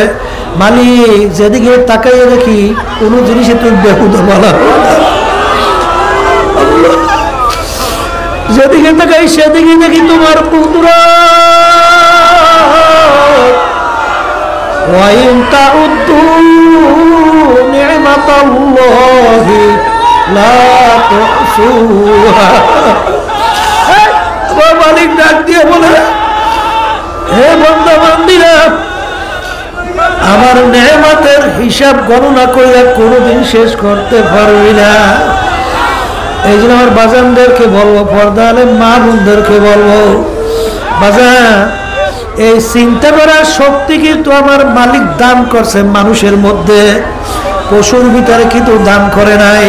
মালিক যেদিকে তাকাইয়ে দেখি কোনো জিনিসে তুমি বেহুদা বলা, যেদিকে তাকাই সেদিকে দেখি তোমার কুদরত। ওয়াইন তাউদ্দু নি'মাতাল্লাহি লা তুহসুহা। আমার মালিক ডাক দিয়ে বলে, হে বান্দা বান্দিরা, আমার নেয়ামতের হিসাব গণনা করে কোনোদিন শেষ করতে পারবি না। এই জন্য আমার বাজানদেরকে বলবো, পর্দা আলেম মা বোনদেরকে বলবো, বাজান এই চিন্তা করার শক্তি কিন্তু আমার মালিক দান করছে মানুষের মধ্যে, পশুর ভিতরে কিন্তু দান করে নাই।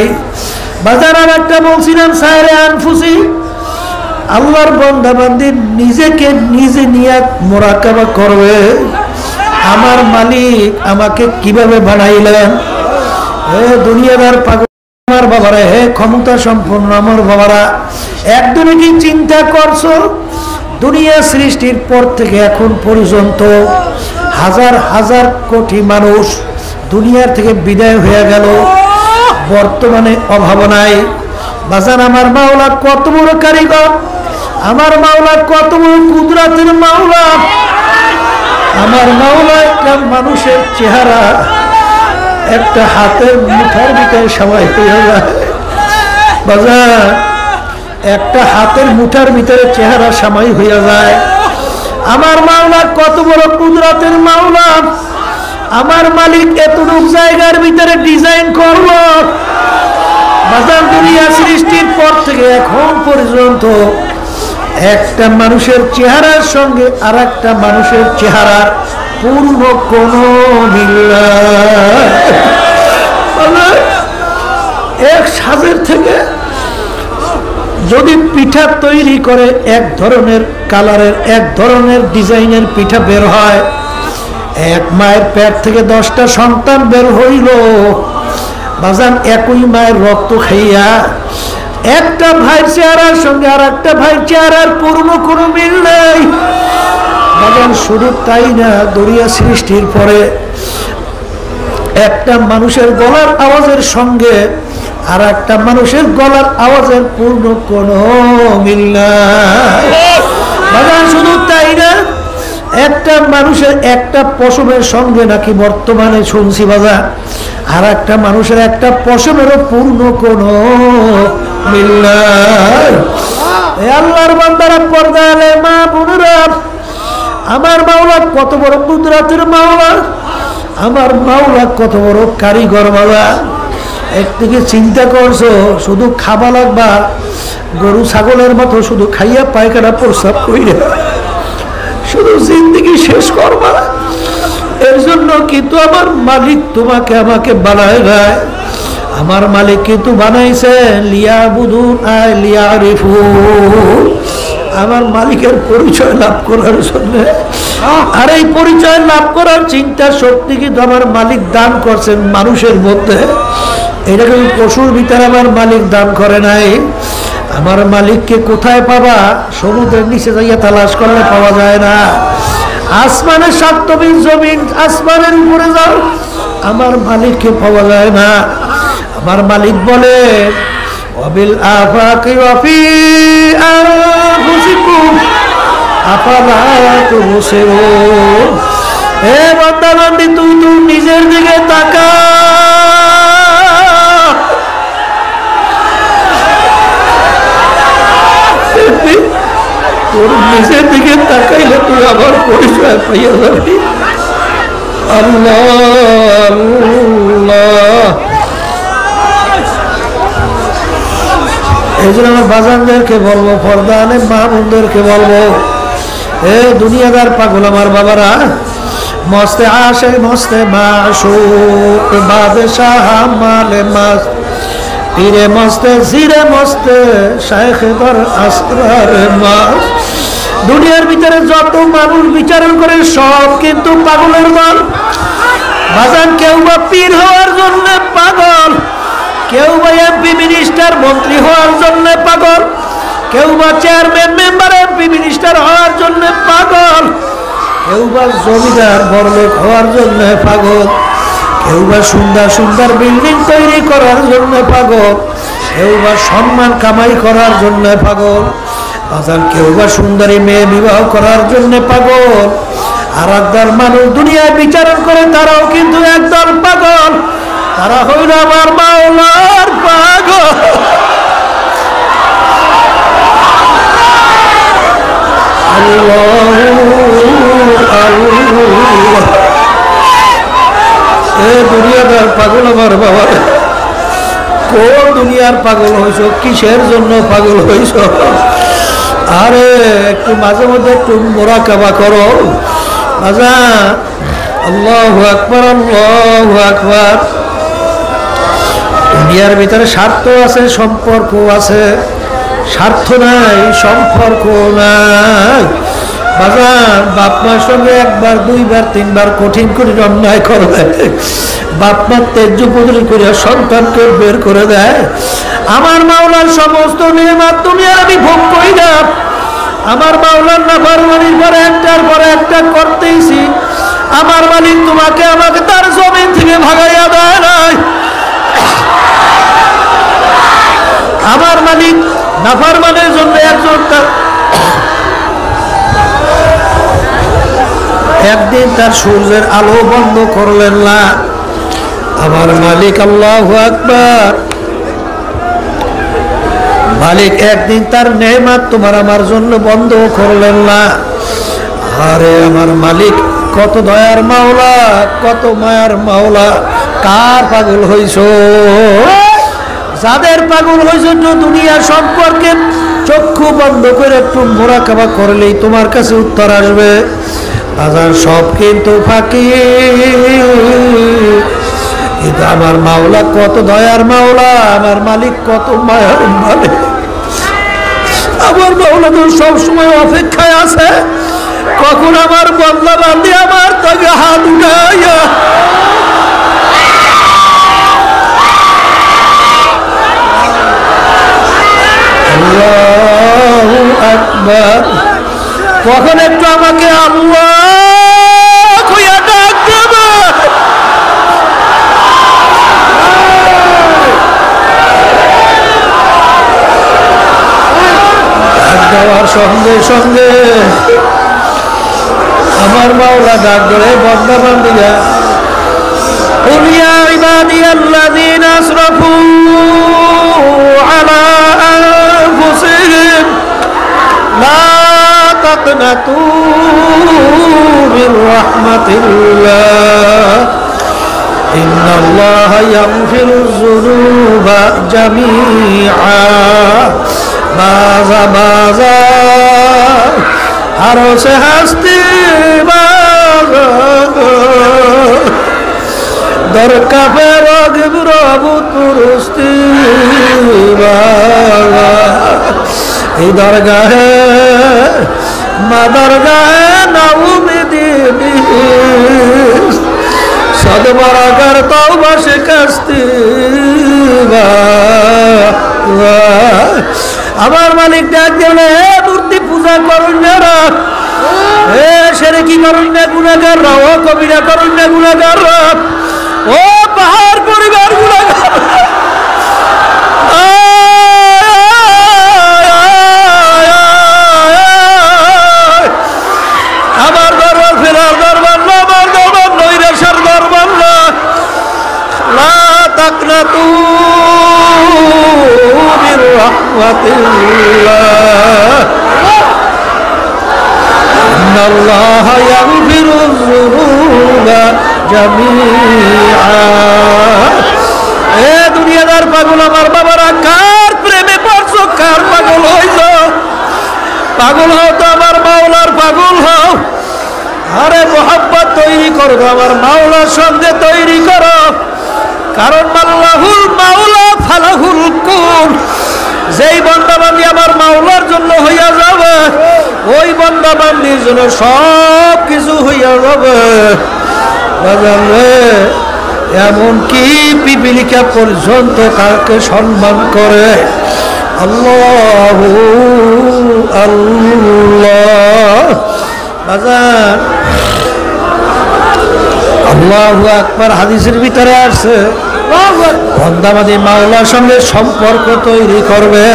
বাজান আর একটা বলছিলাম, সায়রে আনফুসি, আল্লাহর বান্দা বান্দি নিজেকে নিজে নিয়াত মুরাকাবা করবে, আমার মালিক আমাকে কিভাবে বানাইলেন। হে দুনিয়াদার পাগল আমার বাবারা, হে ক্ষমতা সম্পন্ন আমার বাবারা, একদিনে কি চিন্তা করছো দুনিয়া সৃষ্টির পর থেকে এখন পর্যন্ত হাজার হাজার কোটি মানুষ দুনিয়ার থেকে বিদায় হয়ে গেল, বর্তমানে অভাব নাই। বাজান আমার মাওলা কত বড় কারিগর, আমার মাওলা কত বড় কুদরতের মাওলা। আমার মাওলা একটা মানুষের চেহারা একটা হাতের মুঠার ভিতরে সবাই হয়ে যায় বাজার, একটা হাতের মুঠার ভিতরে চেহারা সামাই হইয়া যায়। আমার মাওলা কত বড় কুদরতের মাওলা, আমার মালিক এতটুক জায়গার ভিতরে ডিজাইন করলো বাজার। দুনিয়া সৃষ্টির পর থেকে এখন পর্যন্ত একটা মানুষের চেহারার সঙ্গে আর একটা মানুষের চেহারার পূর্ণ কোন মিল নাই। এক সাজের থেকে যদি পিঠা তৈরি করে এক ধরনের কালারের এক ধরনের ডিজাইনের পিঠা বের হয়, এক মায়ের পেট থেকে 10টা সন্তান বের হইল বাজান, একই মায়ের রক্ত খাইয়া একটা ভাইয়ের চেহারার সঙ্গে আর একটা ভাইয়ের চেহারার পূর্ণ কোনো মিল নেই বাজান। শুধু তাই না, দুনিয়া সৃষ্টির পরে একটা মানুষের গলার আওয়াজের সঙ্গে আর একটা মানুষের গলার আওয়াজের পূর্ণ কোনো মিল নাই। বাজান শুধু তাই না, একটা মানুষের একটা পশমের সঙ্গে নাকি বর্তমানে শুনছি বাজার, আর একটা মানুষের একটা পশমেরও পূর্ণ কোনো মিল নাই। আল্লাহর বান্দারা, পর্দা আলে মা বোনেরা, আমার মাওলা কত বড় কুদরতের মাওলা, আমার মাওলা কত বড় কারিগর বাবা। একদিকে চিন্তা করছো শুধু খাবা লাগবা গরু ছাগলের মতো, শুধু খাইয়া পায়খানা প্রস্রাব কইরা শুধু জিন্দেগি শেষ করবা। এর জন্য কিন্তু আমার মালিক তোমাকে আমাকে বানায় নাই। আমার মালিক কিন্তু বানাইছে লিয়াবুদুন আয় লিয়ারিফুন, আমার মালিকের পরিচয় লাভ করার জন্য। আর এই পরিচয় লাভ করার চিন্তা শক্তি কিন্তু আমার মালিক দান করছেন মানুষের মধ্যে। এটা কিন্তু পশুর ভিতরে আমার মালিক দান করে নাই। আমার মালিককে কোথায় পাবা? সমুদ্রের নিচে যাইয়া তালাশ করলে পাওয়া যায় না। আসমানের সাতবিন জমিন, আসমানের উপরে যাও, আমার মালিককে পাওয়া যায় না। আমার মালিক বলে ওয়াবিল আফাকি ওয়া ফি আনফুসিকুম আফালা তুবসিরুন। হে বান্দা বান্দি, তুই নিজের দিকে তাকা। তোর নিজের দিকে তাকাইলে তুই আবার পরিচয় পাইয়া যাবি। আল্লাহ আল্লাহ। এই জন্য আমার বাজানদেরকে বলবো, পর্দা আলে মা বোনদেরকে বলবো, এ দুনিয়াদার পাগল আমার বাবারা, মস্তে আশে মস্তে মাশুক বাদশাহ মালে মাস্ত, পীরে মস্তে জিরে মস্তে শাইখে দর আসরার মাস। দুনিয়ার ভিতরে যত মানুষ বিচারণ করে সব কিন্তু পাগলের দল। বাজান, কেউ বা পীর হওয়ার জন্য পাগল, কেউ বা এমপি মিনিস্টার মন্ত্রী হওয়ার জন্য পাগল, কেউ বা চেয়ারম্যান মেম্বার এমপি মিনিস্টার হওয়ার জন্য পাগল, কেউ বা জমিদার বড়লোক হওয়ার জন্য পাগল, কেউ বা সুন্দর সুন্দর বিল্ডিং তৈরি করার জন্য পাগল, কেউ বা সম্মান কামাই করার জন্য পাগল, বাজার কেউ বা সুন্দরী মেয়ে বিবাহ করার জন্য পাগল। আর একদল মানুষ দুনিয়ায় বিচারণ করে, তারাও কিন্তু একদল পাগল, তারা হইল আমার মাওলার পাগল। দুনিয়াদার পাগল আমার বাবা, কোন দুনিয়ার পাগল হইছ? কিসের জন্য পাগল হইছ? আরে একটু মাঝে মধ্যে একটু মুরাকাবা করো বাজা। আল্লাহু আকবার, আল্লাহু আকবার। দুনিয়ার ভিতরে স্বার্থ আছে, সম্পর্ক আছে। স্বার্থ নাই, সম্পর্ক নাই। বাজার বাপ মার সঙ্গে একবার দুইবার তিনবার কঠিন কঠিন অন্যায় করে দেয়, বাপ মার তেজ্য পুত্রী করে সন্তানকে বের করে দেয়। আমার মাওলার সমস্ত নিয়ামত তুমি আর আমি ভোগ করি না। আমার মাওলার নাফরমানির পরে একটার পরে একটা করতেইছি। আমার মালিক তোমাকে আমাকে তার জমিন থেকে ভাগাইয়া দেয় নাই। আমার মালিক নাফরমানের জন্য একদিন তার সূর্যের আলো বন্ধ করলেন না। আমার মালিক আল্লাহু আকবার, মালিক একদিন তার নেয়ামত তোমার আমার জন্য বন্ধ করলেন না। আরে আমার মালিক কত দয়ার মাওলা, কত মায়ার মাওলা। কার পাগল হইছো? যাদের পাগল হইছো দুনিয়া সম্পর্কে চক্ষু বন্ধ করে একটু মুরাকাবা করলেই তোমার কাছে উত্তর আসবে। বাজার সব কিন্তু ফাঁকি, কিন্তু আমার মাওলা কত দয়ার মাওলা, আমার মালিক কত মায়ার মালিক। আমার মাওলা তো সবসময় অপেক্ষায় আছে, কখন আমার বদলা বান্ধি আমার তাকে হাত উঠাইয়া আল্লাহু আকবার। কখন একটু আমাকে আল্লাহ কইয়া ডাক দেবে। সঙ্গে সঙ্গে আমার মাওলা ডাক ধরে বান্দা বান্দিরা قل يا عبادي الذين أسرفوا على أنفسهم لا تقنطوا من رحمة الله إن الله يغفر الذنوب جميعا ماذا ماذا حرس هستی ماذا در کفه راگب رابط درستی ماذا ای درگاহে ما درگاহে ناومیدی نیست সদবরাগার তওবা শিকাস্তি আমার মালিক ডাক দিলে মূর্তি পূজা করুন না হে শিরকি করুন না গুনাহগাররা ও কবিরা করুন না গুনাহগাররা ও পাহাড় পরিবার গুনাহগার আমার দরবার ফেরার দরবার না আমার দরবার নৈরাশার দরবার না লা তাকনাতু মির রাহমাতিল্লাহ ইন্নাল্লাহা ইয়াগফিরুয যুনুবা জামিআ এ দুনিয়াদার পাগল আমার বাবারা কার প্রেমে পড়ছো কার পাগল হইছো পাগল হও তো আমার মাওলার পাগল হও আরে মোহাব্বত তৈরি করো আমার মাওলার সঙ্গে তৈরি করো কারণ আল্লাহুল মাওলা ফালাহুল কুল যেই বান্দাবান্দি আমার মাওলার জন্য হইয়া যাবে ওই বান্দাবান্দির জন্য সব কিছু হইয়া যাবে এমনকি পিপিলিকা পর্যন্ত কাকে সম্মান করে আল্লাহু আল্লাহ বাজার আল্লাহু আকবার হাদিসের ভিতরে আছে বান্দাবাদী মাওলার সঙ্গে সম্পর্ক তৈরি করবে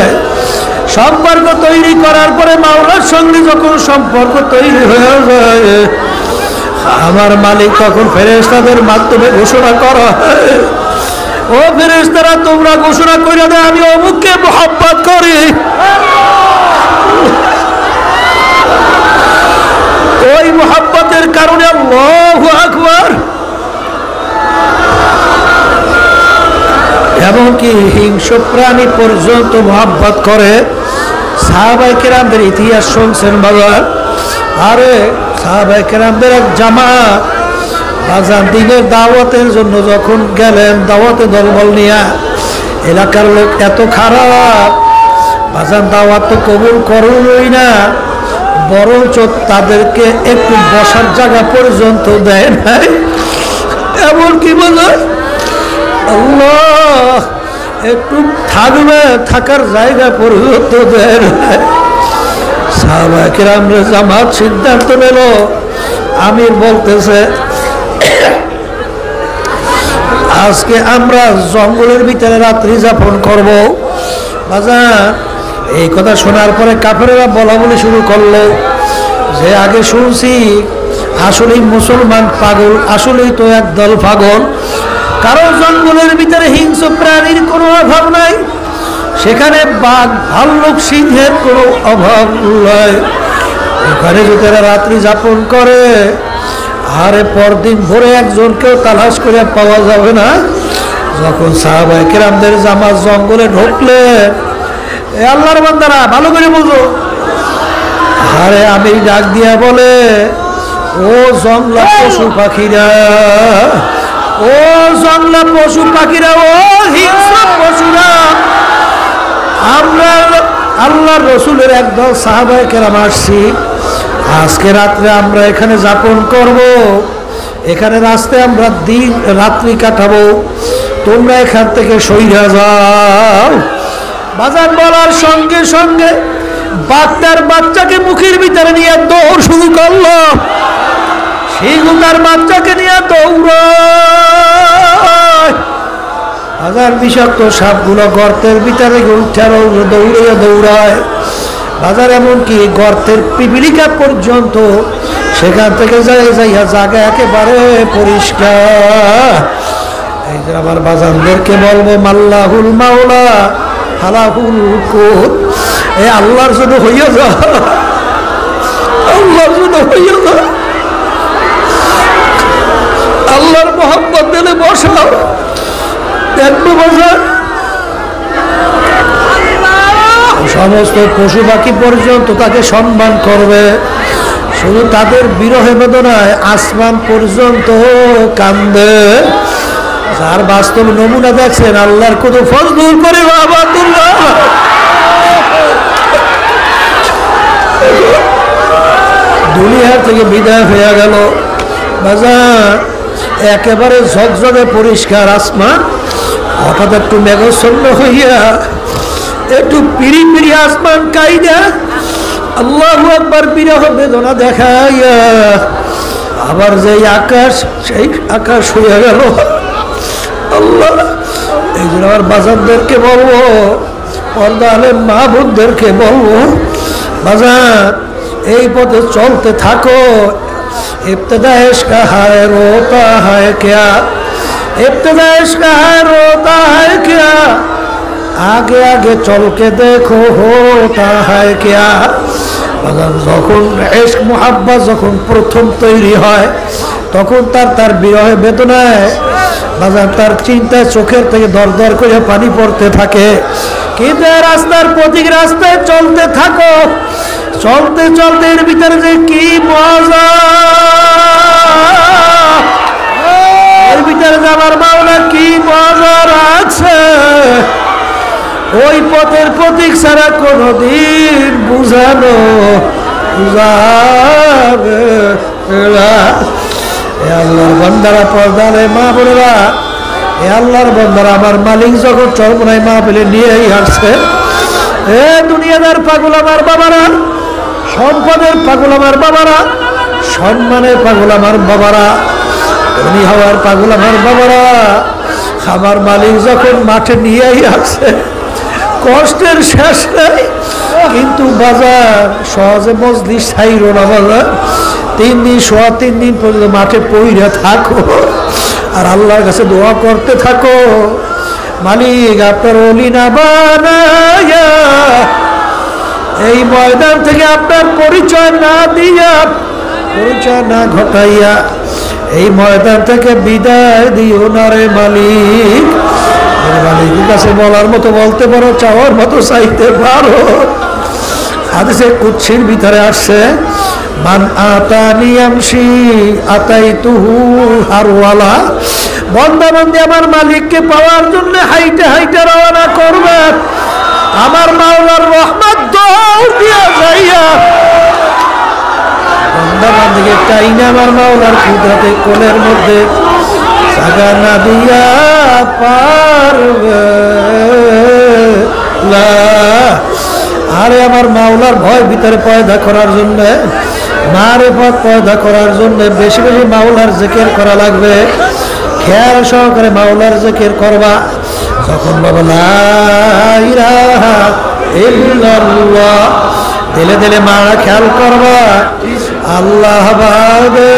সম্পর্ক তৈরি করার পরে মাওলার সঙ্গে যখন সম্পর্ক তৈরি হয়ে যায় আমার মালিক তখন ফেরেশতাদের মাধ্যমে ঘোষণা করা ও ফেরেশতারা তোমরা ঘোষণা করে দাও আমি অমুককে মহব্বত করি ওই মহব্বতের কারণে আল্লাহু আকবার এমনকি হিংস্র প্রাণী পর্যন্ত মহব্বত করে সাহাবায়ে কেরামদের ইতিহাস শুনছেন বাবা আরে সাহাবায়ে কেরামদের এক জামাত বাজান দিনের দাওয়াতের জন্য যখন গেলেন দাওয়াতে দলবল নিয়ে এলাকার লোক এত খারাপ বাজান দাওয়াত তো কবুল করলই না বরঞ্চ তাদেরকে একটু বসার জায়গা পর্যন্ত দেয় নাই এমনকি বলে আল্লাহ একটু থাকবে থাকার জায়গা পর্যন্ত দেয় নাই সাহাবায়ে কেরামরা জামাত সিদ্ধান্ত নিল আমির বলতেছে আজকে আমরা জঙ্গলের ভিতরে রাত্রি যাপন করব বাজার এই কথা শোনার পরে কাফেরেরা বলা বলে শুরু করলো যে আগে শুনছি আসলেই মুসলমান পাগল আসলেই তো একদল পাগল কারণ জঙ্গলের ভিতরে হিংস্র প্রাণীর কোনো অভাব নাই সেখানে বাঘ ভাল্লুক সিংহের কোনো অভাব নয় এখানে যদি রাত্রি যাপন করে আরে পরদিন ভোরে একজনকেও তালাশ করে পাওয়া যাবে না যখন সাহাবায়ে কেরামদের জামাত জঙ্গলে ঢুকলে এ আল্লাহর বান্দারা ভালো করে বুঝো আরে আমি ডাক দিয়া বলে ও জংলা পশু পাখিরা ও জংলা পশু পাখিরা ও হিংস্র পশুরা আমরা আল্লাহর রসুলের একদল সাহাবায়ে কেরাম আসছি আজকে রাত্রে আমরা এখানে যাপন করব এখানে রাস্তায় আমরা দিন রাত্রি কাটাবো তোমরা এখান থেকে সইরা যাও বাজার বলার সঙ্গে সঙ্গে বাচ্চার বাচ্চাকে মুখের ভিতরে নিয়ে দৌড় শুরু করলো সিংহটার বাচ্চাকে নিয়ে দৌড়ায় হাজার বিষাক্ত সাপগুলো গর্তের ভিতরে দৌড়ায় বাজার এমনকি গর্তের পিপিলিকা পর্যন্ত সেখান থেকে যাইয়া জায়গা একেবারে পরিষ্কার। এই যে আমার বাজানদেরকে বলবো মাল্লাহুল মাওলা হালাহুল কুত, এই আল্লাহর জন্য হইয়া যা, আল্লাহর জন্য হইয়া যা, আল্লাহর মোহাম্মত দিলে বসাও, দেখবো বাজার সমস্ত পশু পাখি পর্যন্ত তাকে সম্মান করবে। শুধু তাদের বিরহে বেদনায় আসমান পর্যন্ত কান্দে। যার বাস্তব নমুনা দেখছেন আল্লাহর কত ফজল করে আবাদুল্লাহ। দুনিয়া থেকে বিদায় হয়ে গেল বাজার, একেবারে ঝকঝকে পরিষ্কার আসমান, হঠাৎ একটু মেঘাচ্ছন্ন হইয়া একটু পিড়ি পিড়ি আসমান কাইদা আল্লাহু আকবার বিরহ বেদনা দেখাইয়া আবার যে আকাশ, সেই আকাশ হইয়া গেল। আল্লাহ, এই জন্য আমার বাজারদেরকে বলবো, পর্দা আলেম মা বোনদেরকে বলবো, বাজার এই পথে চলতে থাকো। ইবতিদা ইশক হায় রোতা হায় ক্যা, ইবতিদা ইশক হায় রোতা হায় ক্যা, আগে আগে চলকে দেখো হোতা হায় ক্যা। যখন ইশক মুহাব্বত যখন প্রথম তৈরি হয় তখন তার বিরহে বেদনায় বাজার তার চিন্তায় চোখের থেকে দর দর করে পানি পড়তে থাকে। কিন্তু রাস্তার প্রতীক রাস্তায় চলতে থাকো, চলতে চলতে এর ভিতরে যে কি মজা, এর ভিতরে যে আমার মাওলা কি মজা রাখছে, ওই পথের প্রতীক ছাড়া কোনদিন বুঝানো যাবে না। আল্লাহর বান্দারা, পর্দারে মা বোনেরা, এ আল্লাহর বান্দারা, আমার মালিক যখন চরমনায় মাহফিলে নিয়েই আসছে, এ দুনিয়াদার পাগল আমার বাবারা, সম্পদের পাগল আমার বাবারা, সম্মানের পাগল আমার বাবারা, ধনী হওয়ার পাগল আমার বাবারা, আমার মালিক যখন মাঠে নিয়েই আসছে কষ্টের শেষ নাই। কিন্তু বাজার সহজে মজলিস ছাইরো না বাজার, 3 দিন সোয়া 3 দিন পর্যন্ত মাঠে পইরা থাকো আর আল্লাহর কাছে দোয়া করতে থাকো, মালিক আপনার ওলি না বানায়া, এই ময়দান থেকে আপনার পরিচয় না দিয়া, পরিচয় না ঘটাইয়া এই ময়দান থেকে বিদায় দিও না রে মালিক। মালিকের কাছে বলার মতো বলতে পারো, চাওয়ার মতো চাইতে পারো। হাদিসে কুদসির ভিতরে আসছে, মান আতানি আমশি আতাইতুহু হারওয়ালা, বান্দা বান্দি আমার মালিককে পাওয়ার জন্য হাইটে হাইটে রওনা করবে, আমার মাওলার রহমত দৌড় দিয়া যাইয়া বান্দা বান্দিকে টাইনা আমার মাওলার কুদরতে কোলের মধ্যে জায়গা না দিয়া পারবে না। আরে আমার মাওলার ভয় ভিতরে পয়দা করার জন্য, মারিফত পয়দা করার জন্য বেশি বেশি মাওলার জিকির করা লাগবে। খেয়াল সহকারে মাওলার জিকির করবা, যখন বলবো লা ইলাহা ইল্লাল্লাহ, দিলে দিলে মারা খেয়াল করবা আল্লাহ বাদে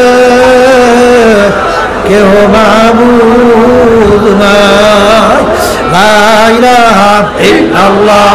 কেহ মাবুদ নাই, লা ইলাহা ইল্লাল্লাহ।